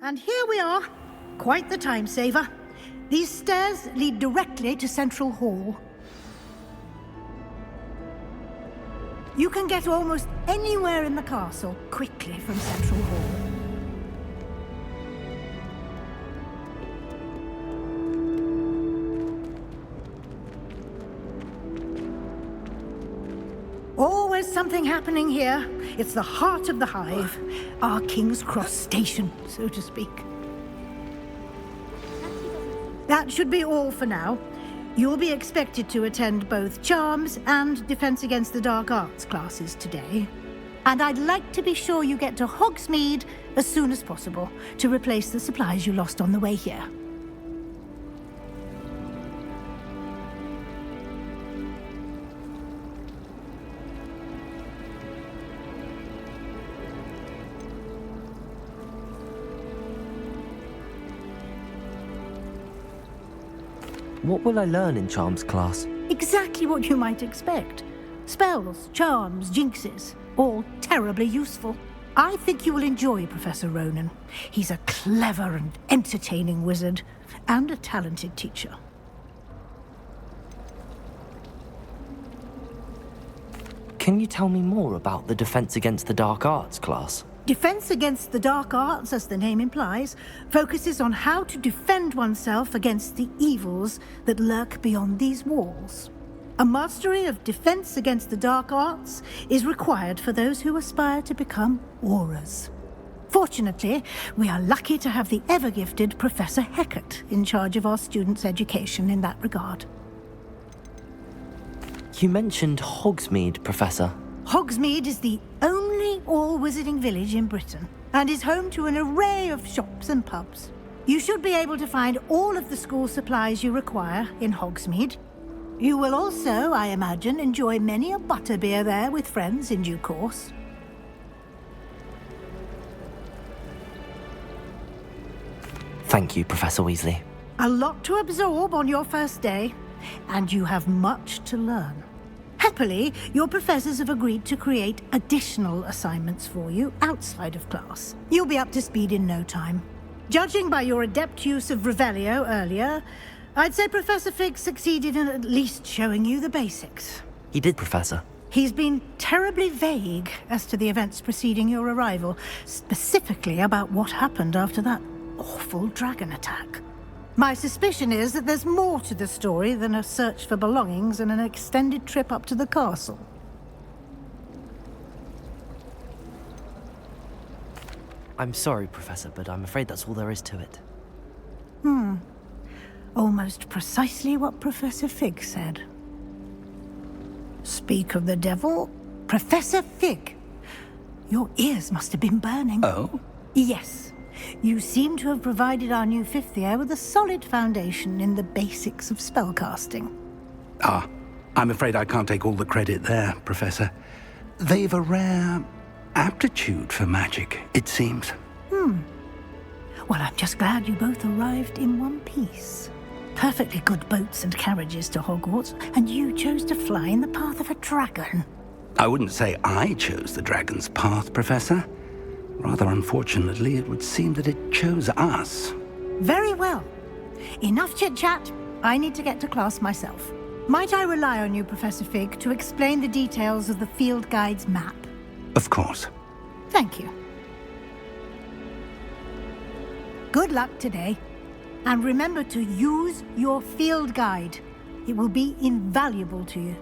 Speaker 8: And here we are. Quite the time saver. These stairs lead directly to Central Hall. You can get almost anywhere in the castle quickly from Central Hall. Always something happening here. It's the heart of the Hive, our King's Cross station, so to speak. That should be all for now. You'll be expected to attend both Charms and Defense Against the Dark Arts classes today. And I'd like to be sure you get to Hogsmeade as soon as possible to replace the supplies you lost on the way here.
Speaker 2: What will I learn in Charms class?
Speaker 8: Exactly what you might expect. Spells, charms, jinxes, all terribly useful. I think you will enjoy Professor Ronan. He's a clever and entertaining wizard, and a talented teacher.
Speaker 2: Can you tell me more about the Defense Against the Dark Arts class?
Speaker 8: Defense Against the Dark Arts, as the name implies, focuses on how to defend oneself against the evils that lurk beyond these walls. A mastery of Defense Against the Dark Arts is required for those who aspire to become Aurors. Fortunately, we are lucky to have the ever-gifted Professor Hecat in charge of our students' education in that regard.
Speaker 2: You mentioned Hogsmeade, Professor.
Speaker 8: Hogsmeade is the only all-wizarding village in Britain and is home to an array of shops and pubs. You should be able to find all of the school supplies you require in Hogsmeade. You will also, I imagine, enjoy many a butterbeer there with friends in due course.
Speaker 2: Thank you, Professor Weasley.
Speaker 8: A lot to absorb on your first day, and you have much to learn. Happily, your professors have agreed to create additional assignments for you outside of class. You'll be up to speed in no time. Judging by your adept use of Revelio earlier, I'd say Professor Fig succeeded in at least showing you the basics.
Speaker 2: He did, Professor.
Speaker 8: He's been terribly vague as to the events preceding your arrival, specifically about what happened after that awful dragon attack. My suspicion is that there's more to the story than a search for belongings and an extended trip up to the castle.
Speaker 2: I'm sorry, Professor, but I'm afraid that's all there is to it.
Speaker 8: Almost precisely what Professor Fig said. Speak of the devil, Professor Fig. Your ears must have been burning.
Speaker 9: Oh?
Speaker 8: Yes. You seem to have provided our new fifth year with a solid foundation in the basics of spellcasting.
Speaker 6: I'm afraid I can't take all the credit there, Professor. They've a rare
Speaker 1: aptitude for magic, it seems.
Speaker 8: Well, I'm just glad you both arrived in one piece. Perfectly good boats and carriages to Hogwarts, and you chose to fly in the path of a dragon.
Speaker 1: I wouldn't say I chose the dragon's path, Professor. Rather unfortunately, it would seem that it chose us.
Speaker 8: Very well. Enough chit-chat. I need to get to class myself. Might I rely on you, Professor Fig, to explain the details of the field guide's map?
Speaker 1: Of course.
Speaker 8: Thank you. Good luck today. And remember to use your field guide. It will be invaluable to you.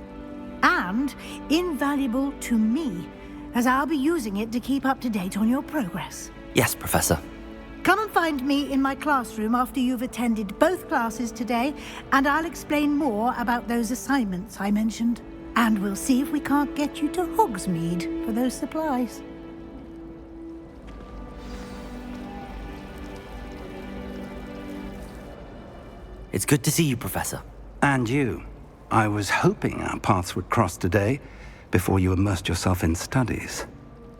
Speaker 8: And invaluable to me, as I'll be using it to keep up to date on your progress.
Speaker 2: Yes, Professor.
Speaker 8: Come and find me in my classroom after you've attended both classes today, and I'll explain more about those assignments I mentioned. And we'll see if we can't get you to Hogsmeade for those supplies.
Speaker 2: It's good to see you, Professor.
Speaker 1: And you. I was hoping our paths would cross today, before you immersed yourself in studies.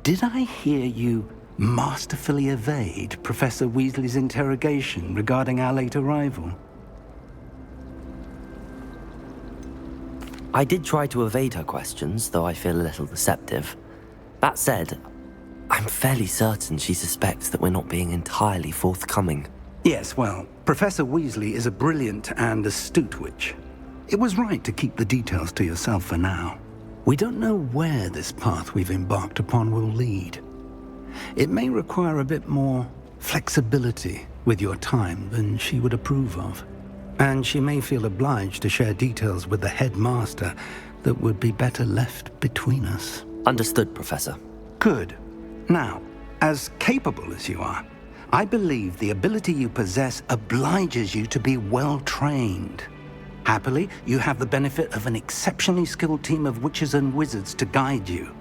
Speaker 1: Did I hear you masterfully evade Professor Weasley's interrogation regarding our late arrival?
Speaker 2: I did try to evade her questions, though I feel a little deceptive. That said, I'm fairly certain she suspects that we're not being entirely forthcoming.
Speaker 1: Yes, well, Professor Weasley is a brilliant and astute witch. It was right to keep the details to yourself for now. We don't know where this path we've embarked upon will lead. It may require a bit more flexibility with your time than she would approve of. And she may feel obliged to share details with the headmaster that would be better left between us.
Speaker 2: Understood, Professor.
Speaker 1: Good. Now, as capable as you are, I believe the ability you possess obliges you to be well trained. Happily, you have the benefit of an exceptionally skilled team of witches and wizards to guide you.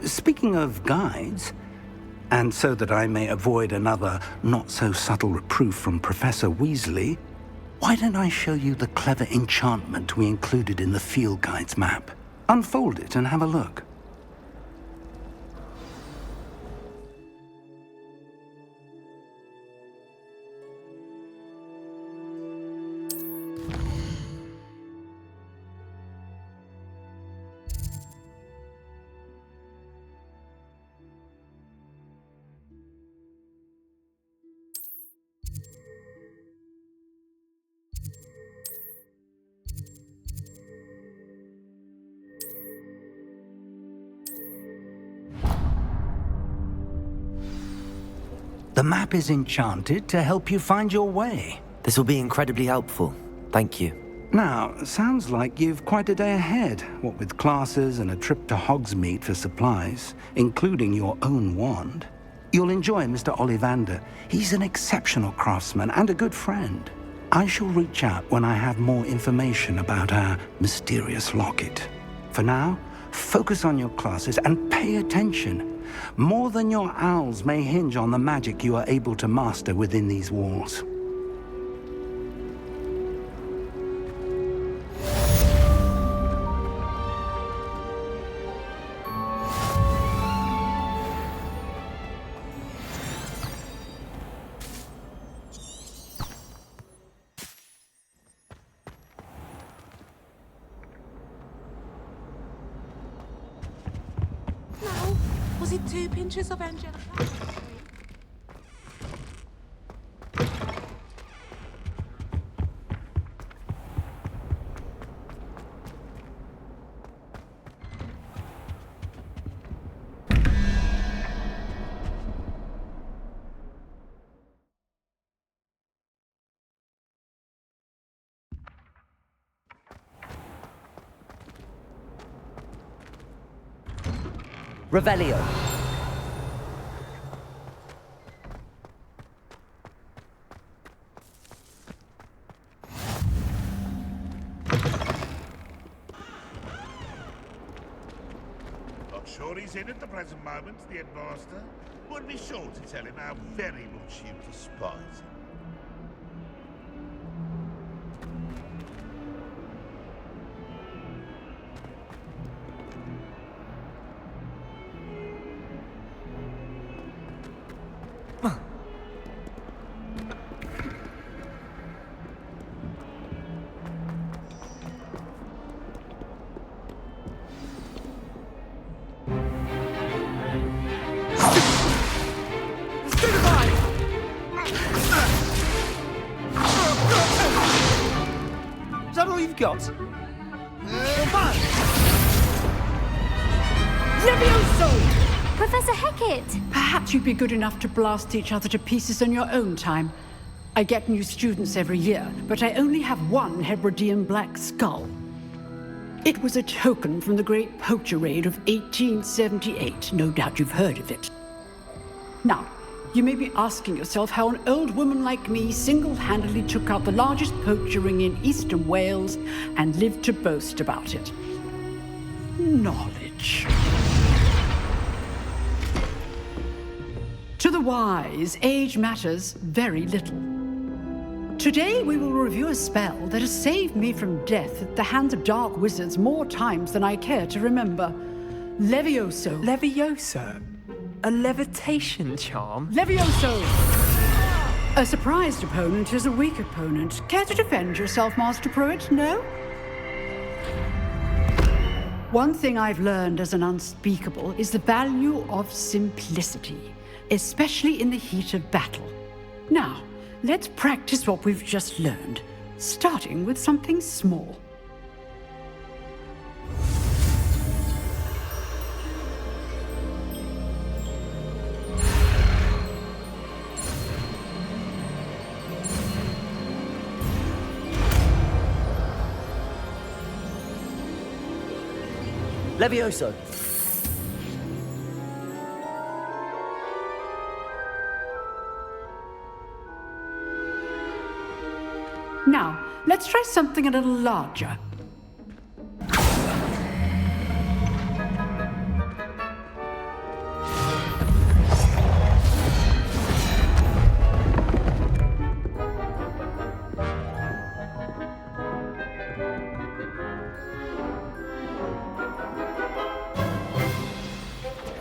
Speaker 1: Speaking of guides, and so that I may avoid another not-so-subtle reproof from Professor Weasley, why don't I show you the clever enchantment we included in the field guide's map? Unfold it and have a look. The map is enchanted to help you find your way.
Speaker 2: This will be incredibly helpful. Thank you.
Speaker 1: Now, sounds like you've quite a day ahead, what with classes and a trip to Hogsmeade for supplies, including your own wand. You'll enjoy Mr. Ollivander. He's an exceptional craftsman and a good friend. I shall reach out when I have more information about our mysterious locket. For now, focus on your classes and pay attention. More than your owls may hinge on the magic you are able to master within these walls.
Speaker 17: Was it 2 pinches of angelic acid?
Speaker 2: Revelio.
Speaker 18: Not sure he's in at the present moment, the headmaster. Would be sure to tell him how very much you despise him.
Speaker 19: got?
Speaker 20: Levioso!
Speaker 21: Professor Hecat!
Speaker 20: Perhaps you'd be good enough to blast each other to pieces on your own time. I get new students every year, but I only have one Hebridean black skull. It was a token from the Great Poacher Raid of 1878. No doubt you've heard of it. Now, you may be asking yourself how an old woman like me single-handedly took out the largest poacher ring in eastern Wales and lived to boast about it. Knowledge. To the wise, age matters very little. Today we will review a spell that has saved me from death at the hands of dark wizards more times than I care to remember. Levioso.
Speaker 19: Levioso? A levitation charm?
Speaker 20: Levioso! A surprised opponent is a weak opponent. Care to defend yourself, Master Pruitt? No? One thing I've learned as an unspeakable is the value of simplicity, especially in the heat of battle. Now, let's practice what we've just learned, starting with something small.
Speaker 2: Levioso!
Speaker 20: Now, let's try something a little larger.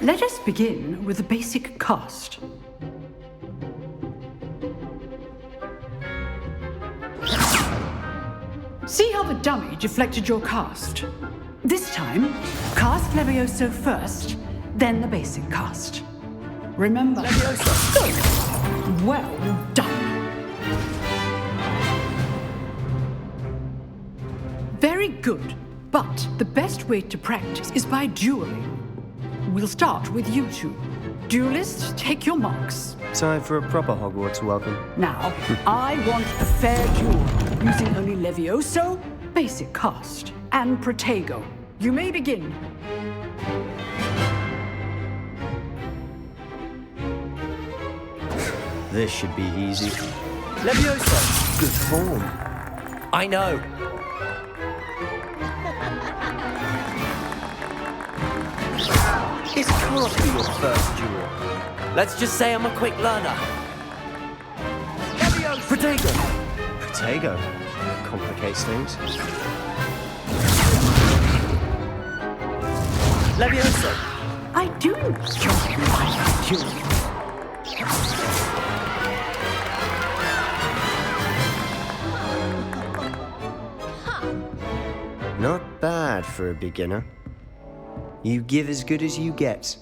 Speaker 20: Let us begin with the basic cast. See how the dummy deflected your cast? This time, cast Levioso first, then the basic cast. Remember... Levioso! Good! Well done! Very good, but the best way to practice is by dueling. We'll start with you two. Duelists, take your marks.
Speaker 19: Time for a proper Hogwarts welcome.
Speaker 20: Now, I want a fair duel, using only Levioso, basic cast, and Protego. You may begin.
Speaker 19: This should be easy. Levioso! Good form.
Speaker 2: I know.
Speaker 19: This can't be your first duel.
Speaker 2: Let's just say I'm a quick learner.
Speaker 19: Levioso!
Speaker 2: Protego!
Speaker 19: Protego? Complicates things.
Speaker 2: Levioso!
Speaker 20: I do enjoy my duel.
Speaker 19: Not bad for a beginner. You give as good as you get.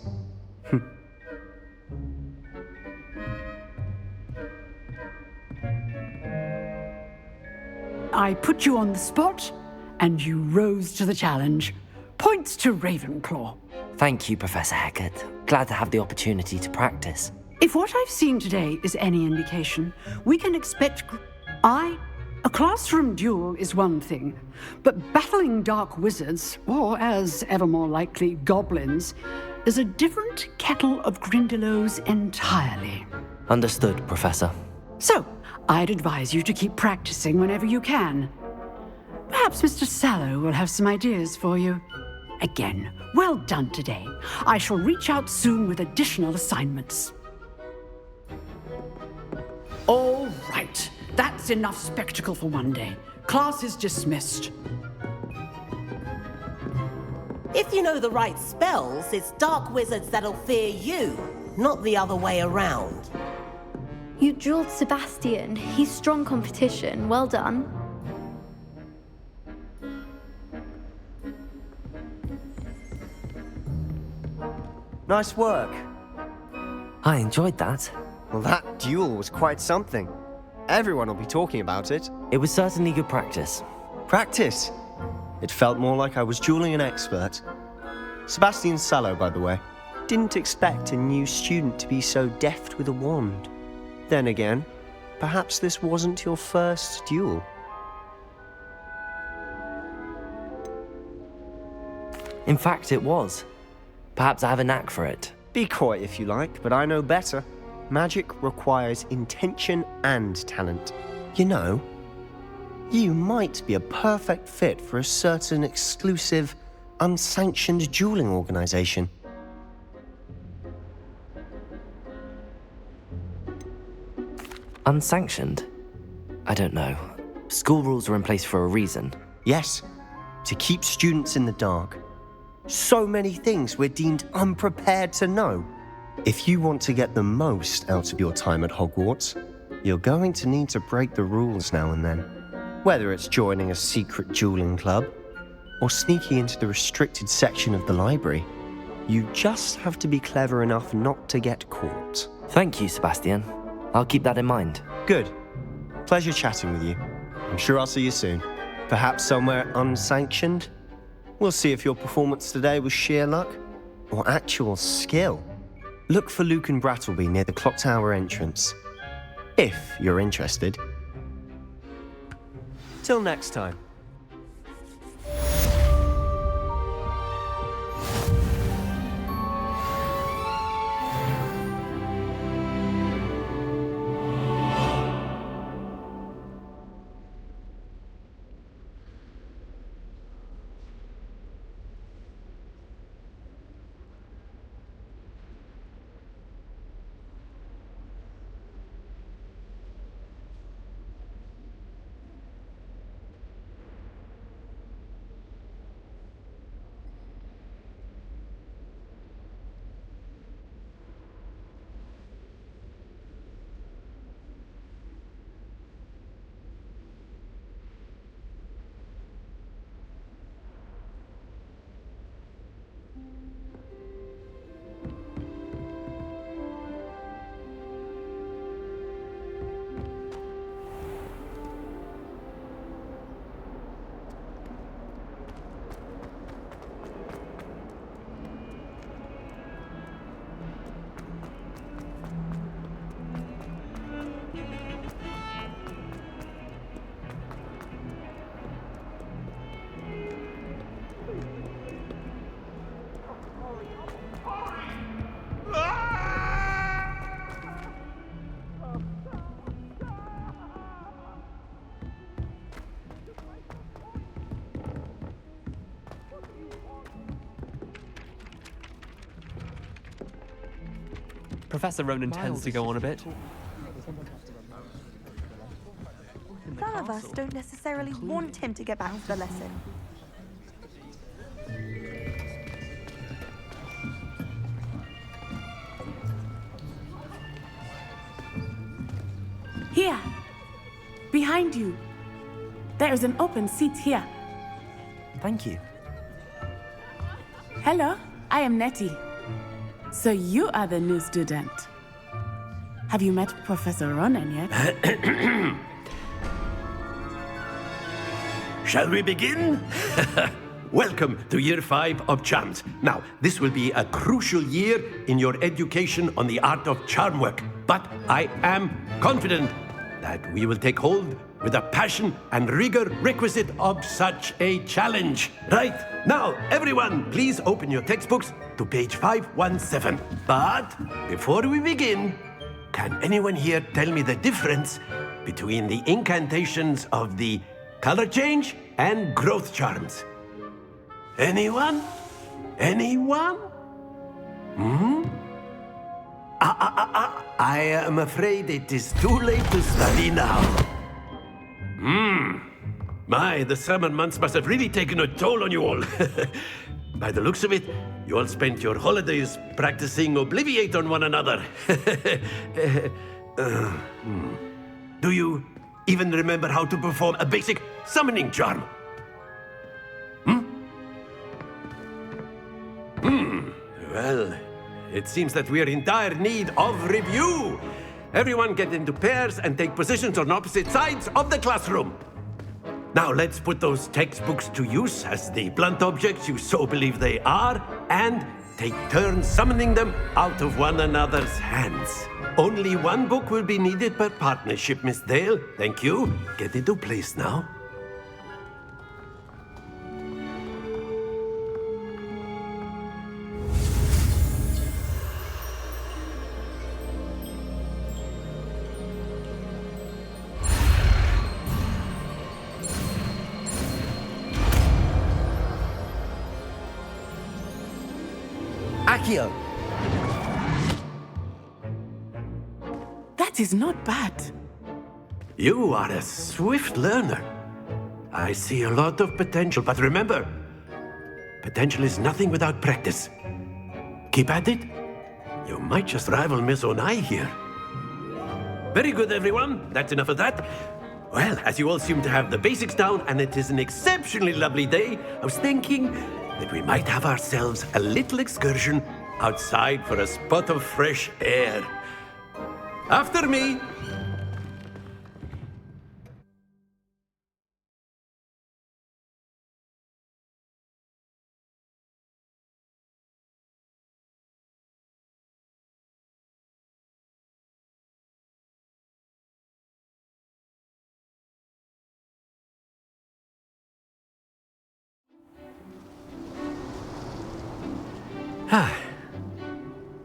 Speaker 20: I put you on the spot, and you rose to the challenge. Points to Ravenclaw.
Speaker 2: Thank you, Professor Hecat. Glad to have the opportunity to practice.
Speaker 20: If what I've seen today is any indication, we can expect... A classroom duel is one thing, but battling dark wizards, or as ever more likely, goblins, is a different kettle of Grindylows entirely.
Speaker 2: Understood, Professor.
Speaker 20: So, I'd advise you to keep practicing whenever you can. Perhaps Mr. Sallow will have some ideas for you. Again, well done today. I shall reach out soon with additional assignments. All right. That's enough spectacle for one day. Class is dismissed.
Speaker 12: If you know the right spells, it's dark wizards that'll fear you, not the other way around.
Speaker 21: You drilled Sebastian. He's strong competition. Well done.
Speaker 19: Nice work.
Speaker 2: I enjoyed that.
Speaker 19: Well, that duel was quite something. Everyone will be talking about it.
Speaker 2: It was certainly good practice.
Speaker 19: Practice. It felt more like I was dueling an expert. Sebastian Sallow, by the way. Didn't expect a new student to be so deft with a wand. Then again, perhaps this wasn't your first duel.
Speaker 2: In fact, it was. Perhaps I have a knack for it.
Speaker 19: Be coy if you like, but I know better. Magic requires intention and talent. You know, you might be a perfect fit for a certain exclusive, unsanctioned dueling organization.
Speaker 2: Unsanctioned? I don't know. School rules are in place for a reason.
Speaker 19: Yes, to keep students in the dark. So many things we're deemed unprepared to know. If you want to get the most out of your time at Hogwarts, you're going to need to break the rules now and then. Whether it's joining a secret dueling club or sneaking into the restricted section of the library, you just have to be clever enough not to get caught.
Speaker 2: Thank you, Sebastian. I'll keep that in mind.
Speaker 19: Good. Pleasure chatting with you. I'm sure I'll see you soon. Perhaps somewhere unsanctioned? We'll see if your performance today was sheer luck or actual skill. Look for Luke and Brattleby near the clock tower entrance, if you're interested. Till next time.
Speaker 14: Professor Ronan tends to go on a bit.
Speaker 11: Some of us don't necessarily want him to get back to the lesson.
Speaker 7: Here, behind you. There is an open seat here.
Speaker 2: Thank you.
Speaker 7: Hello, I am Nettie. So you are the new student. Have you met Professor Ronan yet?
Speaker 22: Shall we begin? Welcome to Year 5 of Charms. Now, this will be a crucial year in your education on the art of charm work. But I am confident that we will take hold with the passion and rigor requisite of such a challenge. Right, now, everyone, please open your textbooks to page 517. But before we begin, can anyone here tell me the difference between the incantations of the color change and growth charms? Anyone? Anyone? I am afraid it is too late to study now. My, the summer months must have really taken a toll on you all. By the looks of it, you all spent your holidays practicing Obliviate on one another. Do you even remember how to perform a basic summoning charm? Well, it seems that we are in dire need of review. Everyone get into pairs and take positions on opposite sides of the classroom. Now let's put those textbooks to use as the blunt objects you so believe they are, and take turns summoning them out of one another's hands. Only one book will be needed per partnership, Miss Dale. Thank you. Get into place now.
Speaker 15: Accio! That is not bad.
Speaker 22: You are a swift learner. I see a lot of potential, but remember, potential is nothing without practice. Keep at it. You might just rival Miss Onai here. Very good, everyone. That's enough of that. Well, as you all seem to have the basics down, and it is an exceptionally lovely day, I was thinking that we might have ourselves a little excursion outside for a spot of fresh air. After me.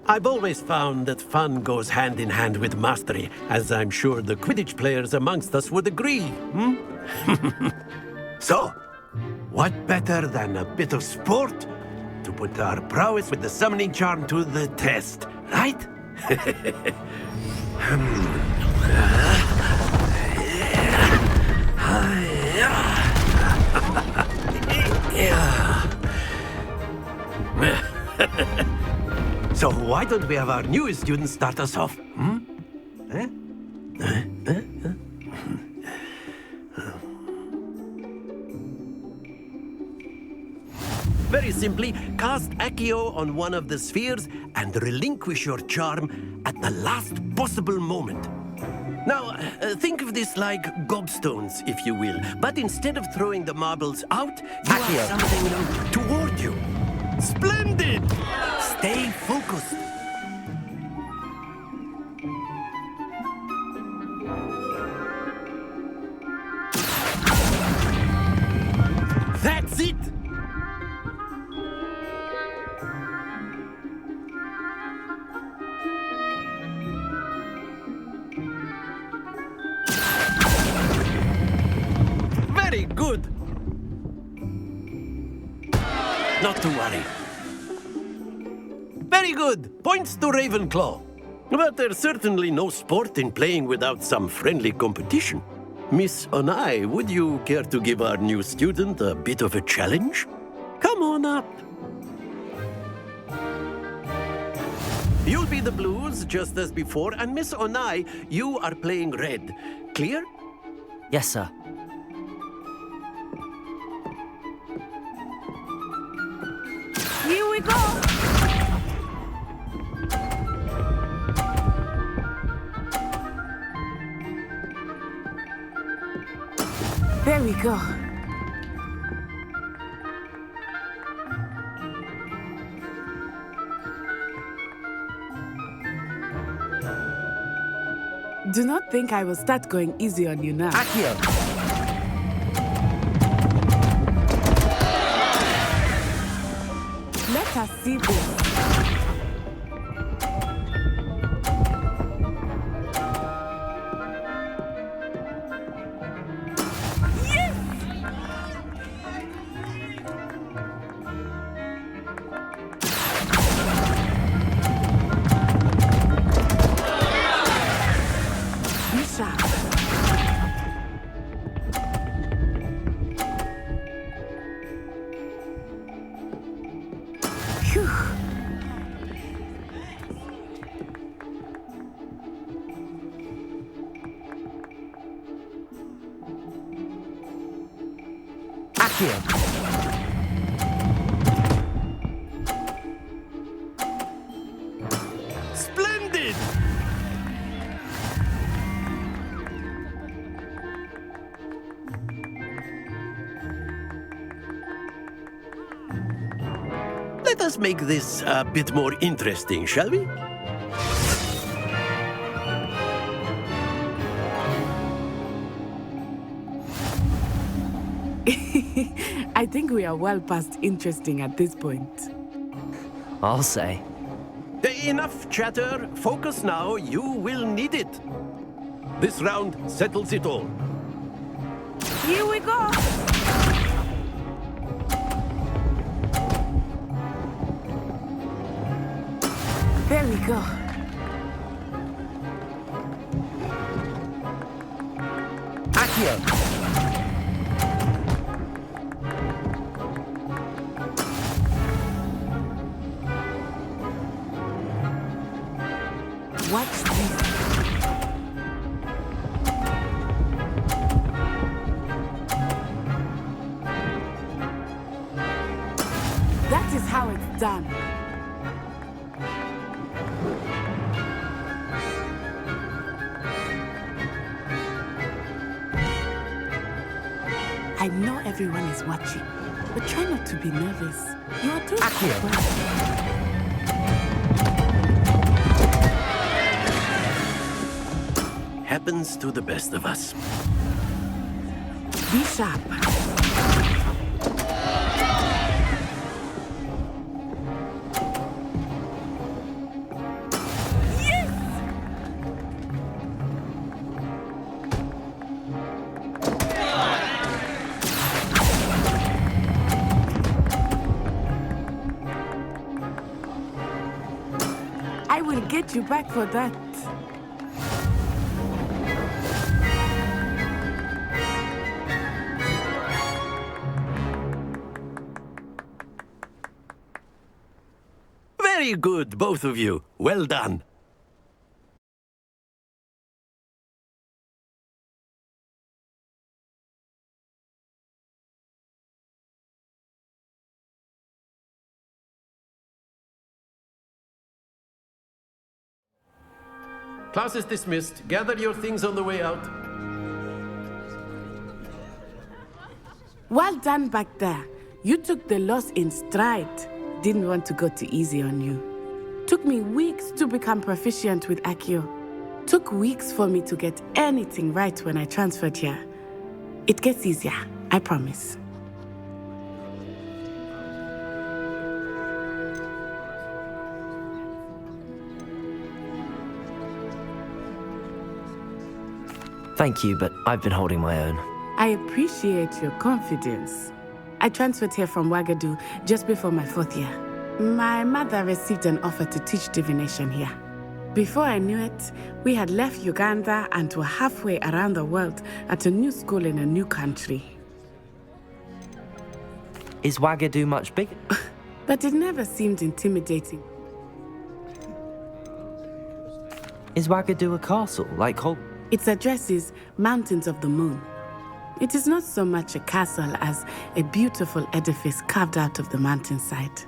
Speaker 22: I've always found that fun goes hand in hand with mastery, as I'm sure the Quidditch players amongst us would agree, So, what better than a bit of sport to put our prowess with the summoning charm to the test, right? So why don't we have our newest student start us off? Very simply, cast Accio on one of the spheres and relinquish your charm at the last possible moment. Now, think of this like gobstones, if you will. But instead of throwing the marbles out, you are summoning them toward you. Splendid! Stay focused. That's it! Very good! Not to worry. Very good! Points to Ravenclaw. But there's certainly no sport in playing without some friendly competition. Miss Onai, would you care to give our new student a bit of a challenge? Come on up. You'll be the blues, just as before, and Miss Onai, you are playing red. Clear?
Speaker 2: Yes, sir.
Speaker 7: Here we go! There we go. Do not think I will start going easy on you now.
Speaker 15: Accio!
Speaker 7: Let us see this.
Speaker 22: Splendid! make this a bit more interesting, shall we?
Speaker 7: I think we are well past interesting at this point.
Speaker 2: I'll say.
Speaker 22: Enough chatter. Focus now. You will need it. This round settles it all.
Speaker 7: Here we go! There we go.
Speaker 15: Accio!
Speaker 7: Watch this. That is how it's done. I know everyone is watching, but try not to be nervous. You are doing well.
Speaker 22: Happens to the best of us.
Speaker 7: Be sharp. I will get you back for that.
Speaker 22: Very good, both of you. Well done. Class is dismissed. Gather your things on the way out.
Speaker 7: Well done back there. You took the loss in stride. Didn't want to go too easy on you. Took me weeks to become proficient with Accio. Took weeks for me to get anything right when I transferred here. It gets easier, I promise.
Speaker 2: Thank you, but I've been holding my own.
Speaker 7: I appreciate your confidence. I transferred here from Wagadu just before my 4th year. My mother received an offer to teach divination here. Before I knew it, we had left Uganda and were halfway around the world at a new school in a new country.
Speaker 2: Is Wagadu much bigger?
Speaker 7: But it never seemed intimidating.
Speaker 2: Is Wagadu a castle, like Hogwarts?
Speaker 7: Its address is Mountains of the Moon. It is not so much a castle as a beautiful edifice carved out of the mountainside.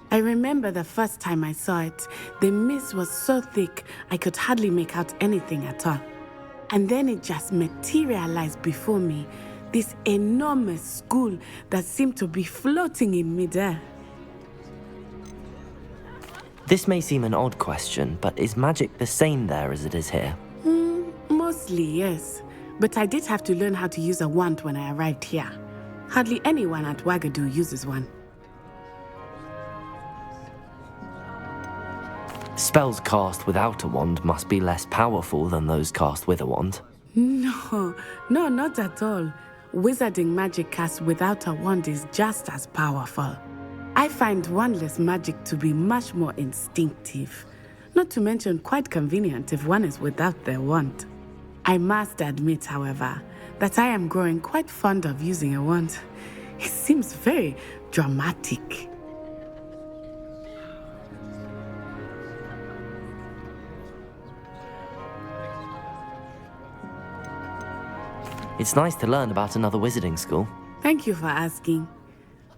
Speaker 7: I remember the first time I saw it, the mist was so thick I could hardly make out anything at all. And then it just materialized before me, this enormous school that seemed to be floating in midair.
Speaker 2: This may seem an odd question, but is magic the same there as it is here?
Speaker 7: Mostly, yes. But I did have to learn how to use a wand when I arrived here. Hardly anyone at Wagadu uses one.
Speaker 2: Spells cast without a wand must be less powerful than those cast with a wand.
Speaker 7: No, not at all. Wizarding magic cast without a wand is just as powerful. I find wandless magic to be much more instinctive. Not to mention quite convenient if one is without their wand. I must admit, however, that I am growing quite fond of using a wand. It seems very dramatic.
Speaker 2: It's nice to learn about another wizarding school.
Speaker 7: Thank you for asking.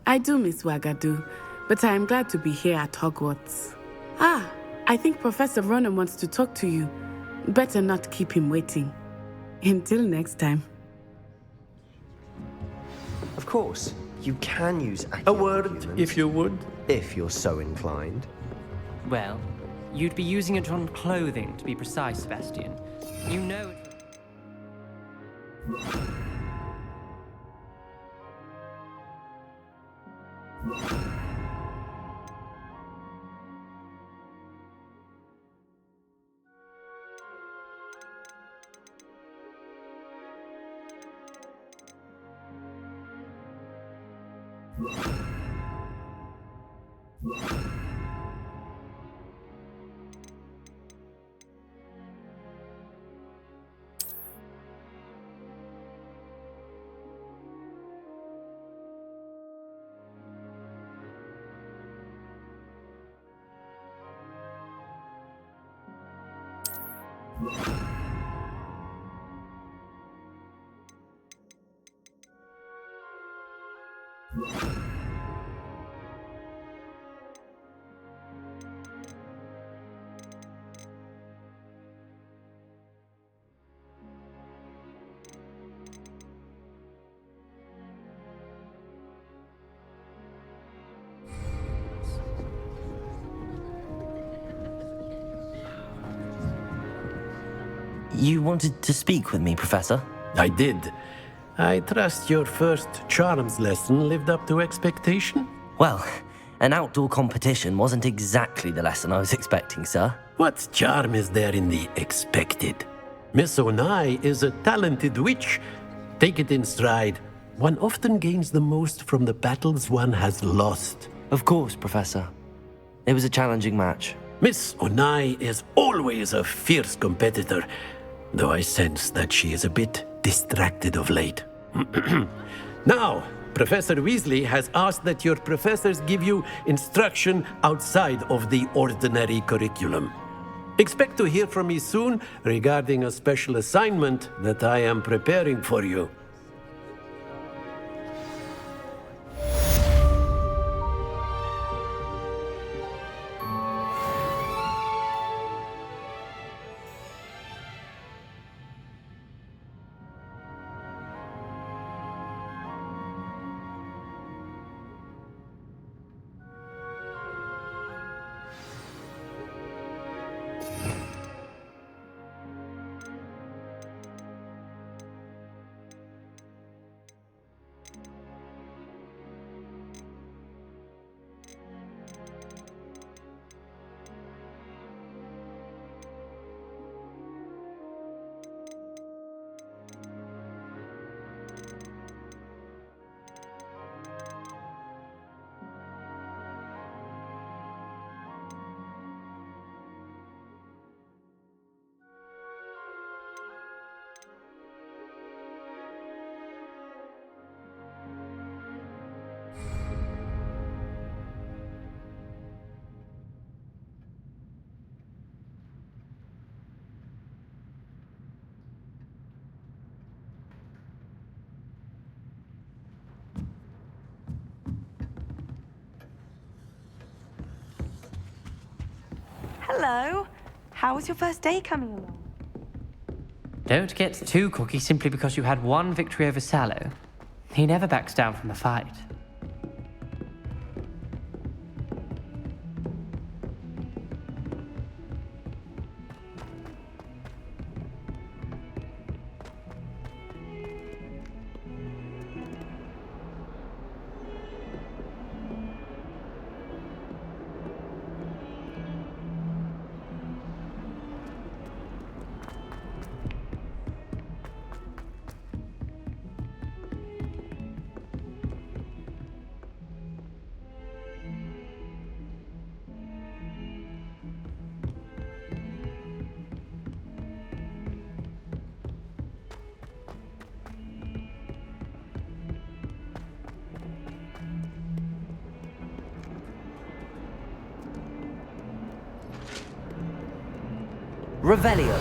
Speaker 7: I do miss Wagadu, but I am glad to be here at Hogwarts. I think Professor Ronan wants to talk to you. Better not keep him waiting. Until next time.
Speaker 19: Of course. You can use
Speaker 22: A word,
Speaker 19: humans,
Speaker 22: if you would.
Speaker 19: if you're so inclined.
Speaker 4: Well, you'd be using it on clothing, to be precise, Sebastian. You know it.
Speaker 2: You wanted to speak with me, Professor?
Speaker 22: I did. I trust your first charms lesson lived up to expectation?
Speaker 2: Well, an outdoor competition wasn't exactly the lesson I was expecting, sir.
Speaker 22: What charm is there in the expected? Miss Onai is a talented witch. Take it in stride. One often gains the most from the battles one has lost.
Speaker 2: Of course, Professor. It was a challenging match.
Speaker 22: Miss Onai is always a fierce competitor, though I sense that she is a bit distracted of late. Now, Professor Weasley has asked that your professors give you instruction outside of the ordinary curriculum. Expect to hear from me soon regarding a special assignment that I am preparing for you.
Speaker 11: Hello. How was your first day coming along?
Speaker 4: Don't get too cocky simply because you had one victory over Sallow. He never backs down from a fight.
Speaker 2: Revelio.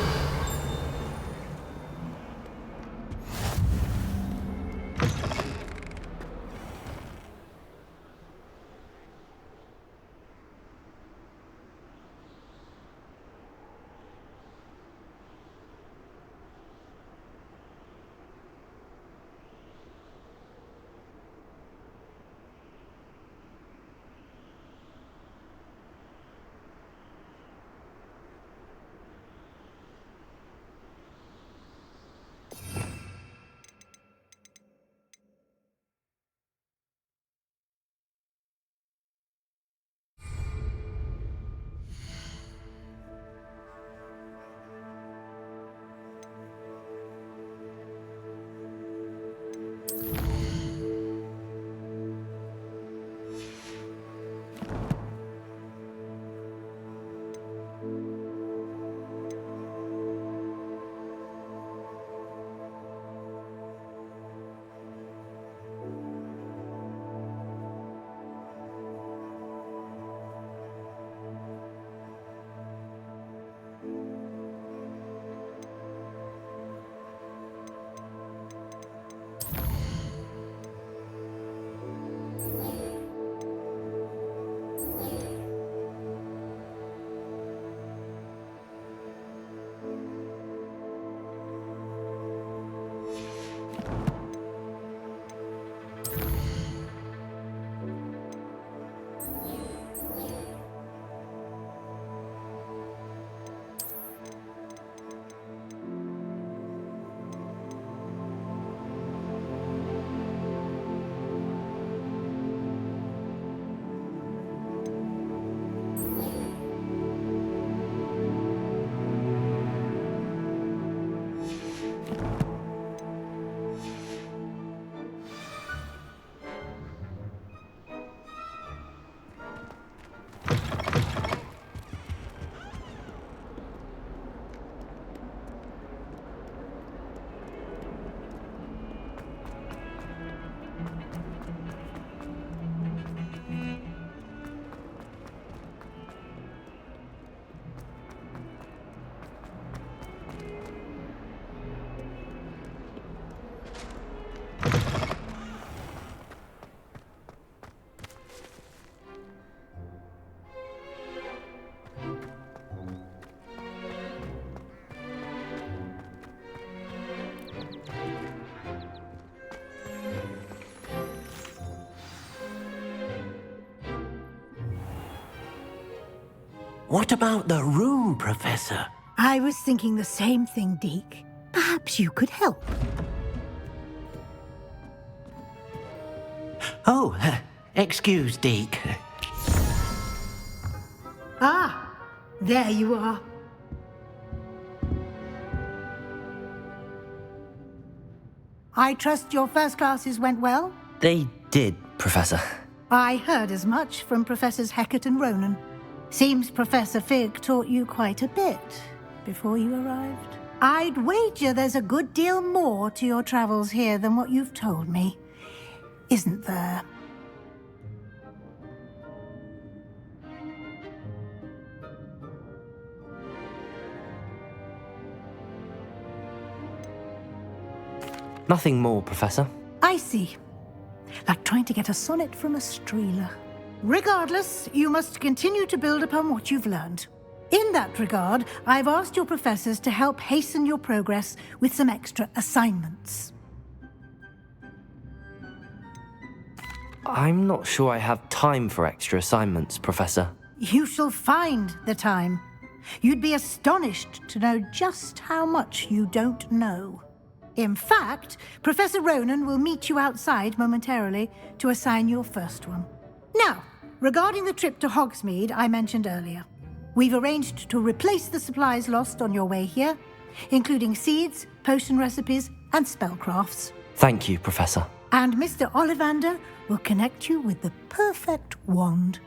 Speaker 9: What about the room, Professor?
Speaker 8: I was thinking the same thing, Deke. Perhaps you could help.
Speaker 9: Oh, excuse, Deke.
Speaker 8: Ah, there you are. I trust your first classes went well?
Speaker 2: They did, Professor.
Speaker 8: I heard as much from Professors Hecat and Ronan. Seems Professor Fig taught you quite a bit before you arrived. I'd wager there's a good deal more to your travels here than what you've told me. Isn't there?
Speaker 2: Nothing more, Professor.
Speaker 8: I see. Like trying to get a sonnet from a streeler. Regardless, you must continue to build upon what you've learned. In that regard, I've asked your professors to help hasten your progress with some extra assignments.
Speaker 2: I'm not sure I have time for extra assignments, Professor.
Speaker 8: You shall find the time. You'd be astonished to know just how much you don't know. In fact, Professor Ronan will meet you outside momentarily to assign your first one. Now, regarding the trip to Hogsmeade I mentioned earlier, we've arranged to replace the supplies lost on your way here, including seeds, potion recipes, and spellcrafts.
Speaker 2: Thank you, Professor.
Speaker 8: And Mr. Ollivander will connect you with the perfect wand.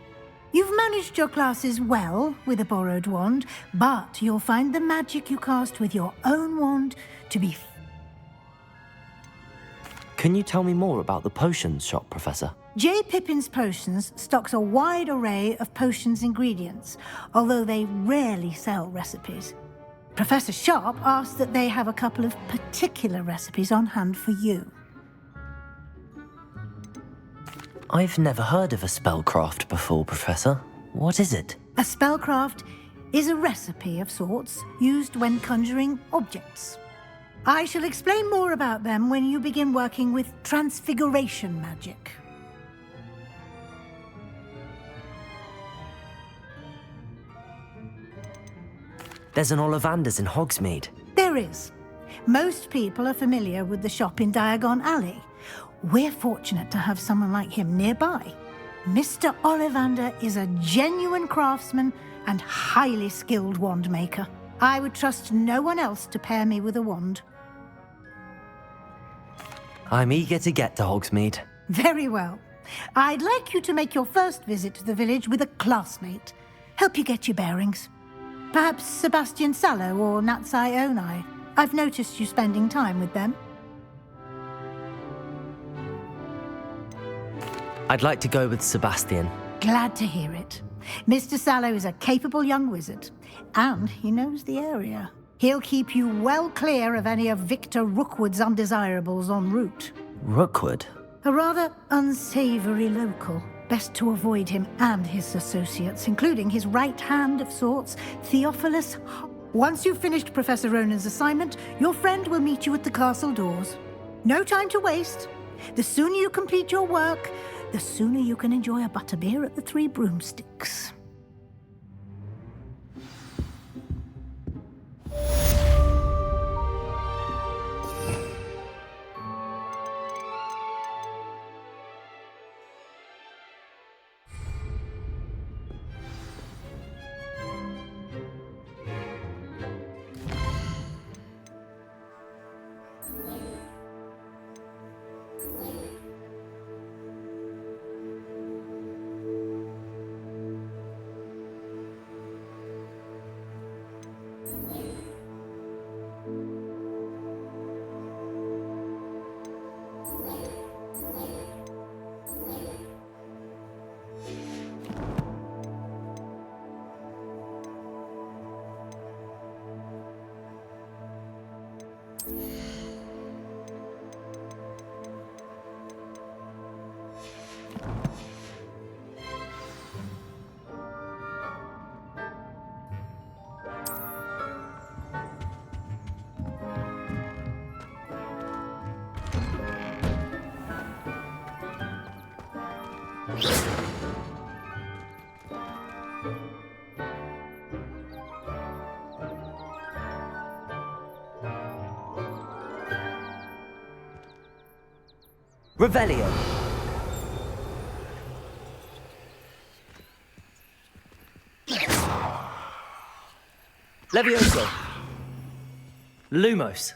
Speaker 8: You've managed your classes well with a borrowed wand, but you'll find the magic you cast with your own wand to be...
Speaker 2: Can you tell me more about the potions shop, Professor?
Speaker 8: J. Pippin's Potions stocks a wide array of potions ingredients, although they rarely sell recipes. Professor Sharp asked that they have a couple of particular recipes on hand for you.
Speaker 2: I've never heard of a spellcraft before, Professor. What is it?
Speaker 8: A spellcraft is a recipe of sorts used when conjuring objects. I shall explain more about them when you begin working with transfiguration magic.
Speaker 2: There's an Ollivander's in Hogsmeade.
Speaker 8: There is. Most people are familiar with the shop in Diagon Alley. We're fortunate to have someone like him nearby. Mr. Ollivander is a genuine craftsman and highly skilled wand maker. I would trust no one else to pair me with a wand.
Speaker 2: I'm eager to get to Hogsmeade.
Speaker 8: Very well. I'd like you to make your first visit to the village with a classmate. Help you get your bearings. Perhaps Sebastian Sallow or Natsai Onai. I've noticed you spending time with them.
Speaker 2: I'd like to go with Sebastian.
Speaker 8: Glad to hear it. Mr. Sallow is a capable young wizard, and he knows the area. He'll keep you well clear of any of Victor Rookwood's undesirables en route.
Speaker 2: Rookwood?
Speaker 8: A rather unsavory local. Best to avoid him and his associates, including his right hand of sorts, Theophilus. Once you've finished Professor Ronan's assignment, your friend will meet you at the castle doors. No time to waste. The sooner you complete your work, the sooner you can enjoy a butterbeer at the Three Broomsticks.
Speaker 2: Revelio. Levioso. Lumos.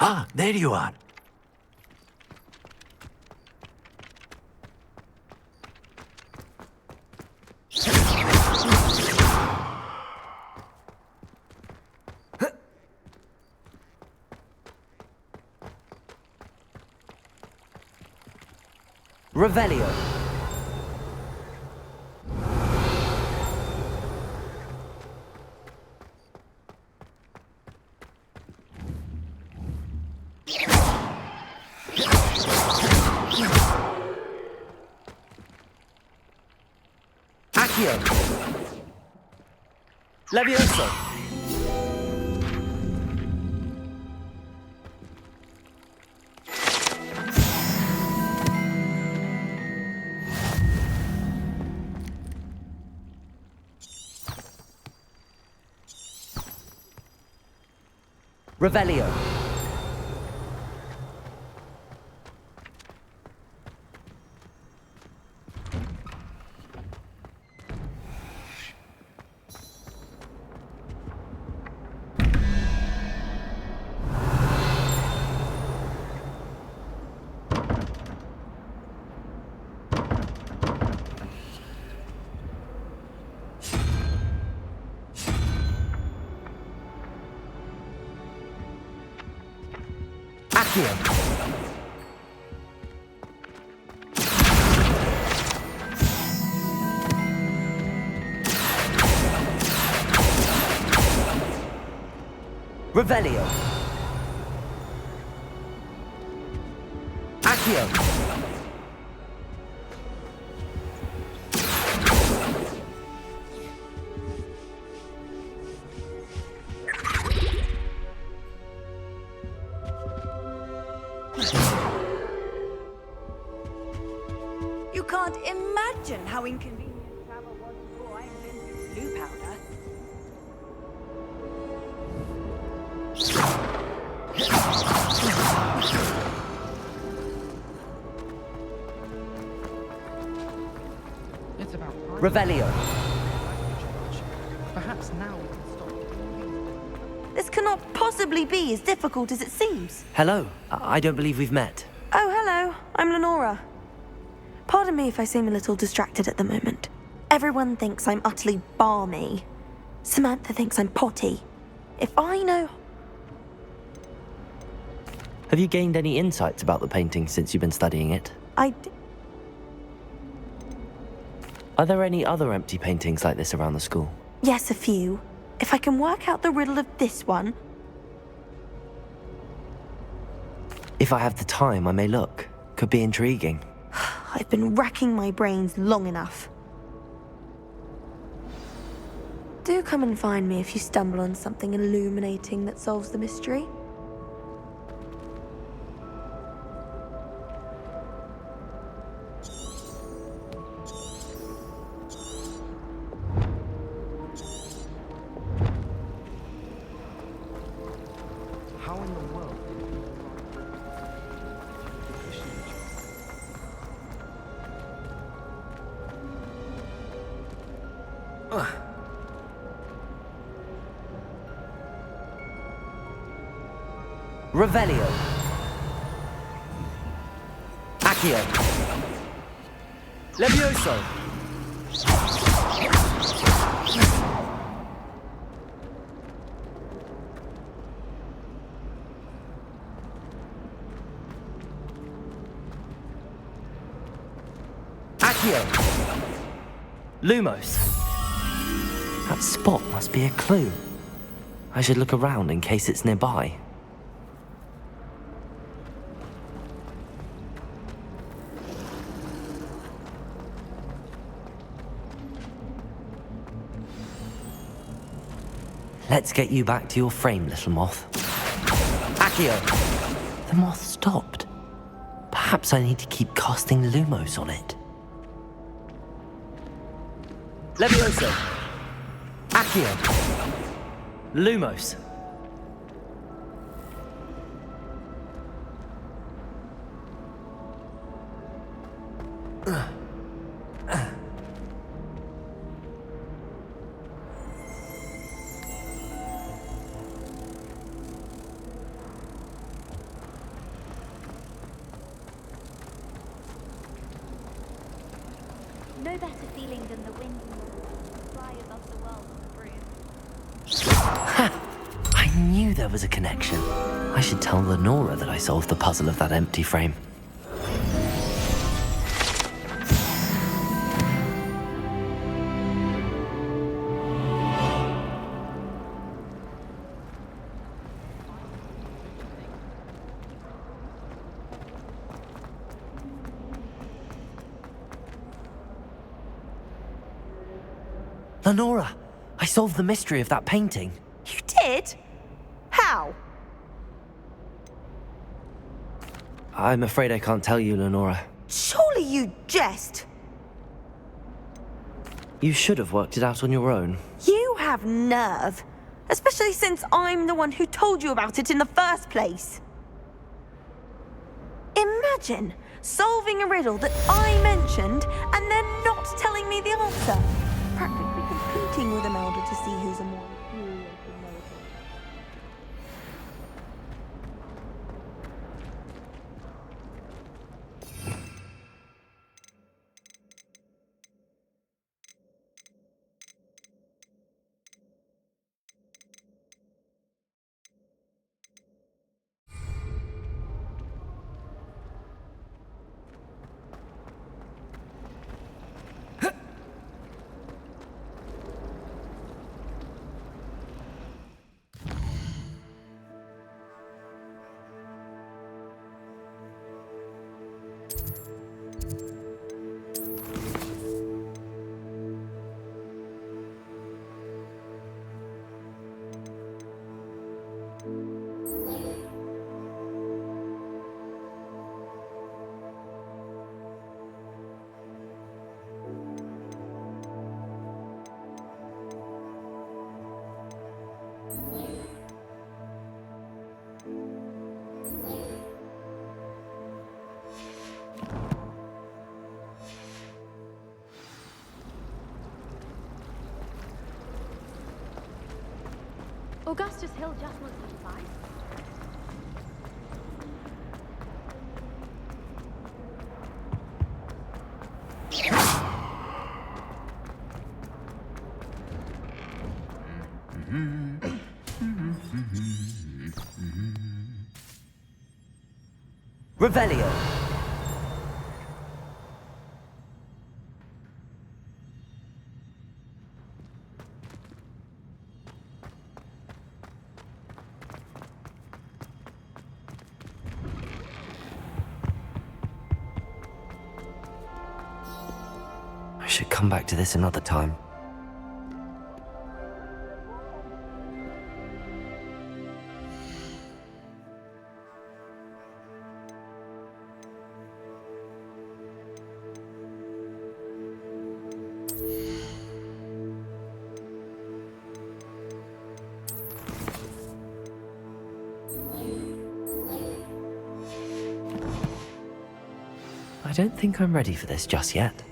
Speaker 22: Ah, there you are.
Speaker 2: Revelio. Accio. Levioso. Revelio. Accio. Revelio. Accio.
Speaker 11: You can't imagine how inconvenient travel was before I invented blue powder.
Speaker 16: It's about time.
Speaker 2: Revelio.
Speaker 16: Perhaps now we can stop.
Speaker 11: This cannot possibly be as difficult as it seems.
Speaker 2: Hello. I don't believe we've met.
Speaker 11: Oh, hello. I'm Lenora. Pardon me if I seem a little distracted at the moment. Everyone thinks I'm utterly balmy. Samantha thinks I'm potty. If I know...
Speaker 2: Have you gained any insights about the painting since you've been studying it? Are there any other empty paintings like this around the school?
Speaker 11: Yes, a few. If I can work out the riddle of this one...
Speaker 2: If I have the time, I may look. Could be intriguing.
Speaker 11: I've been racking my brains long enough. Do come and find me if you stumble on something illuminating that solves the mystery.
Speaker 16: How in the world?
Speaker 2: Revelio. Accio. Levioso. Accio. Lumos. That spot must be a clue. I should look around in case it's nearby. Let's get you back to your frame, little moth. Accio! The moth stopped. Perhaps I need to keep casting Lumos on it. Levioso! Accio! Lumos!
Speaker 21: No better feeling than the wind fly above the world on the broom.
Speaker 2: Ha! I knew there was a connection. I should tell Lenora that I solved the puzzle of that empty frame. Lenora, I solved the mystery of that painting.
Speaker 11: You did? How?
Speaker 2: I'm afraid I can't tell you, Lenora.
Speaker 11: Surely you jest.
Speaker 2: You should have worked it out on your own.
Speaker 11: You have nerve. Especially since I'm the one who told you about it in the first place. Imagine solving a riddle that I mentioned and then not telling me the answer. Practically competing with Imelda to see who's a more infuriating mortal.
Speaker 21: Augustus Hill just wants to fight.
Speaker 2: Revelio. I should come back to this another time. I don't think I'm ready for this just yet.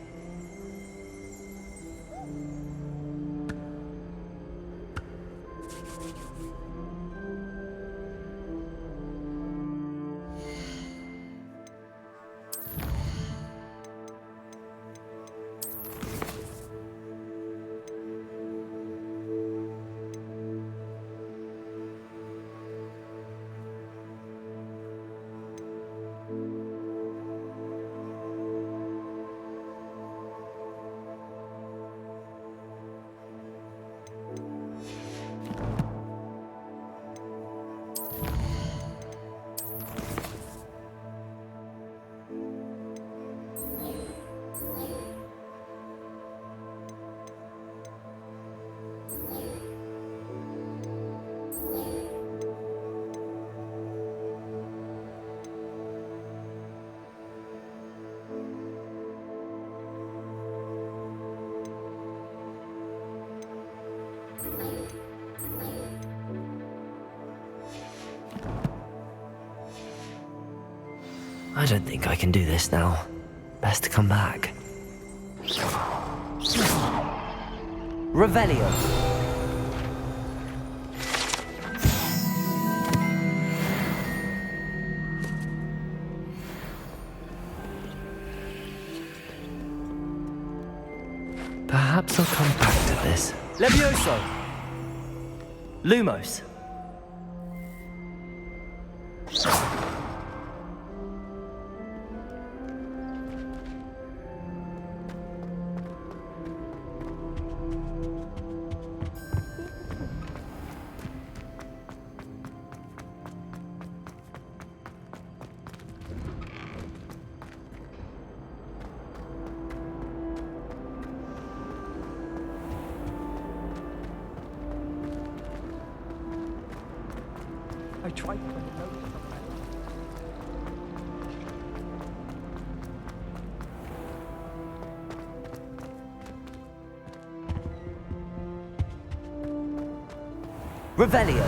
Speaker 2: I don't think I can do this now. Best to come back. Revelio. Perhaps I'll come back to this. Levioso! Lumos.
Speaker 16: I tried to put a note
Speaker 2: Revelio.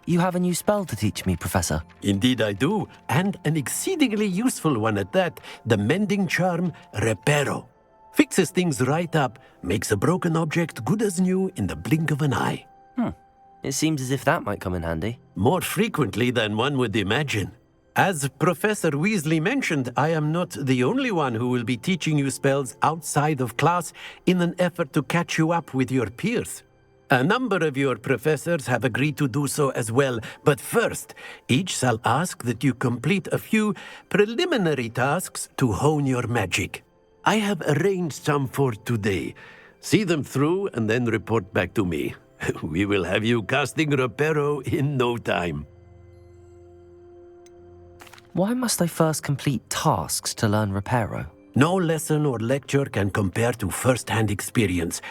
Speaker 2: You have a new spell to teach me, Professor.
Speaker 22: Indeed I do, and an exceedingly useful one at that, the mending charm Reparo. Fixes things right up, makes a broken object good as new in the blink of an eye.
Speaker 2: It seems as if that might come in handy.
Speaker 22: More frequently than one would imagine. As Professor Weasley mentioned, I am not the only one who will be teaching you spells outside of class in an effort to catch you up with your peers. A number of your professors have agreed to do so as well, but first, each shall ask that you complete a few preliminary tasks to hone your magic. I have arranged some for today. See them through and then report back to me. We will have you casting Reparo in no time.
Speaker 2: Why must I first complete tasks to learn Reparo?
Speaker 22: No lesson or lecture can compare to first-hand experience,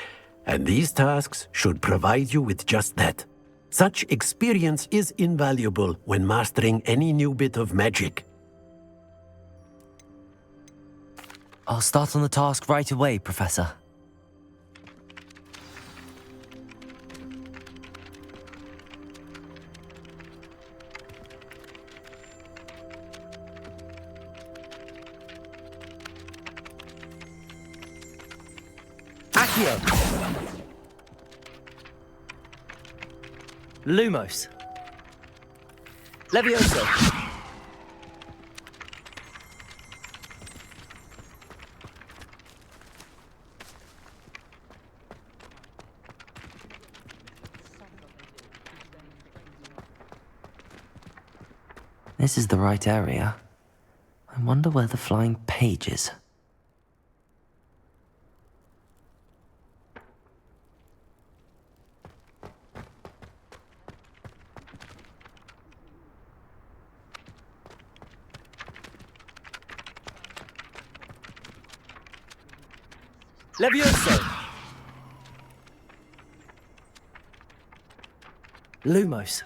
Speaker 22: and these tasks should provide you with just that. Such experience is invaluable when mastering any new bit of magic.
Speaker 2: I'll start on the task right away, Professor. Accio! Lumos. Levioso. This is the right area. I wonder where the flying page is. Levioso! Lumos.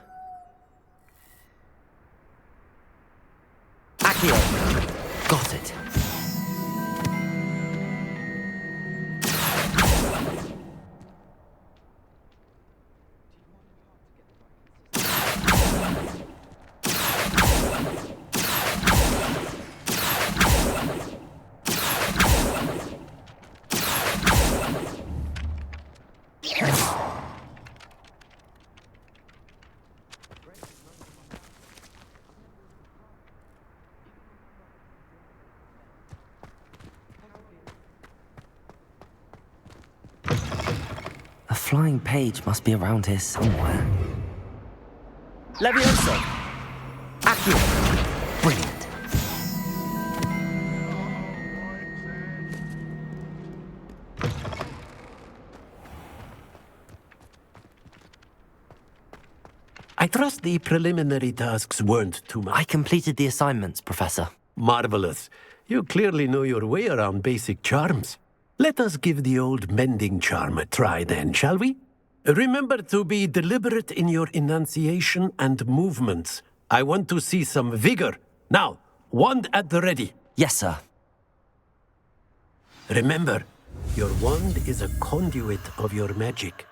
Speaker 2: Accio. Got it. A flying page must be around here somewhere. Levioso! Accio! Brilliant.
Speaker 22: I trust the preliminary tasks weren't too much.
Speaker 2: I completed the assignments, Professor.
Speaker 22: Marvelous. You clearly know your way around basic charms. Let us give the old mending charm a try then, shall we? Remember to be deliberate in your enunciation and movements. I want to see some vigor. Now, wand at the ready.
Speaker 2: Yes, sir.
Speaker 22: Remember, your wand is a conduit of your magic.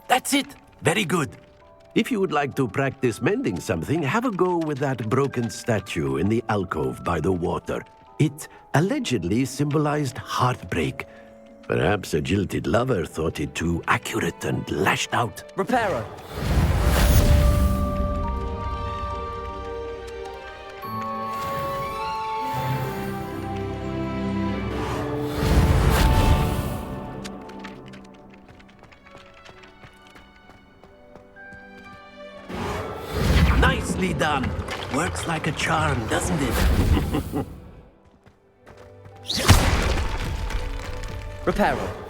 Speaker 22: That's it! Very good. If you would like to practice mending something, have a go with that broken statue in the alcove by the water. It allegedly symbolized heartbreak. Perhaps a jilted lover thought it too accurate and lashed out.
Speaker 2: Reparo!
Speaker 22: Nicely done. Works like a charm, doesn't it?
Speaker 2: Reparo.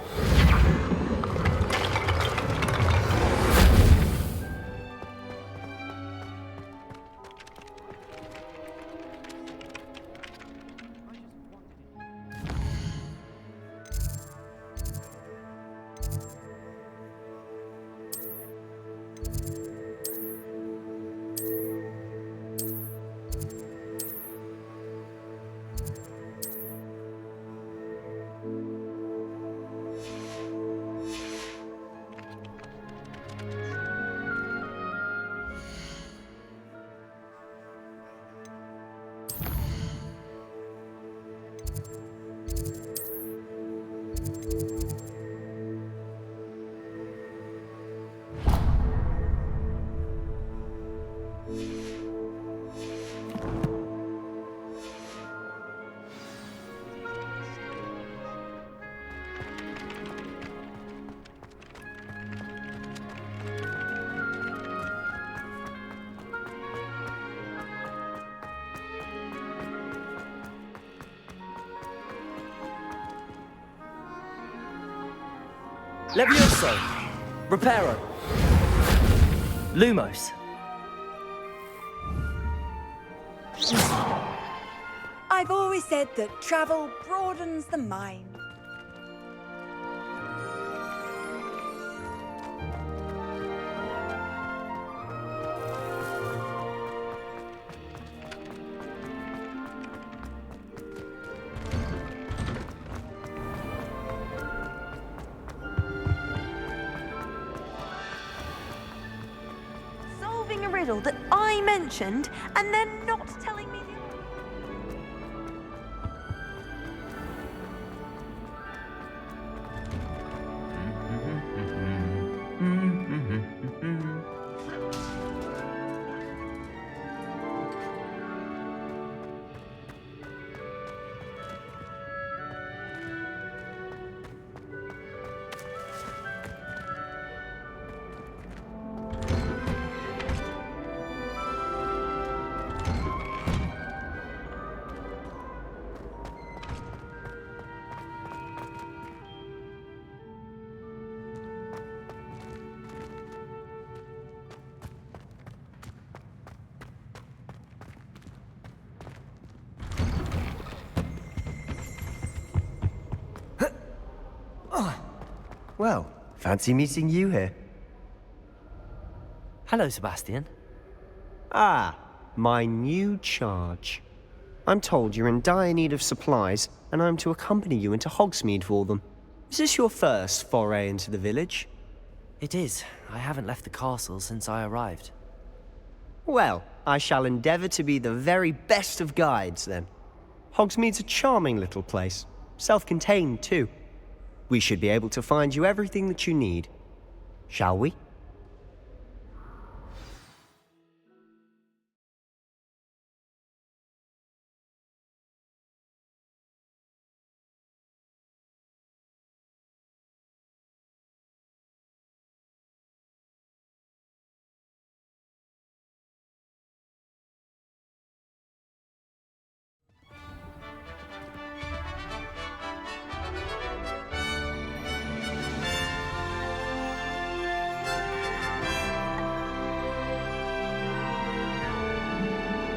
Speaker 2: Levioso! Reparo! Lumos!
Speaker 3: I've always said that travel broadens the mind.
Speaker 11: Solving a riddle that I mentioned and then not telling me the
Speaker 19: Well, fancy meeting you here.
Speaker 2: Hello, Sebastian.
Speaker 19: Ah, my new charge. I'm told you're in dire need of supplies, and I'm to accompany you into Hogsmeade for them. Is this your first foray into the village?
Speaker 2: It is. I haven't left the castle since I arrived.
Speaker 19: Well, I shall endeavour to be the very best of guides, then. Hogsmeade's a charming little place. Self-contained, too. We should be able to find you everything that you need. Shall we?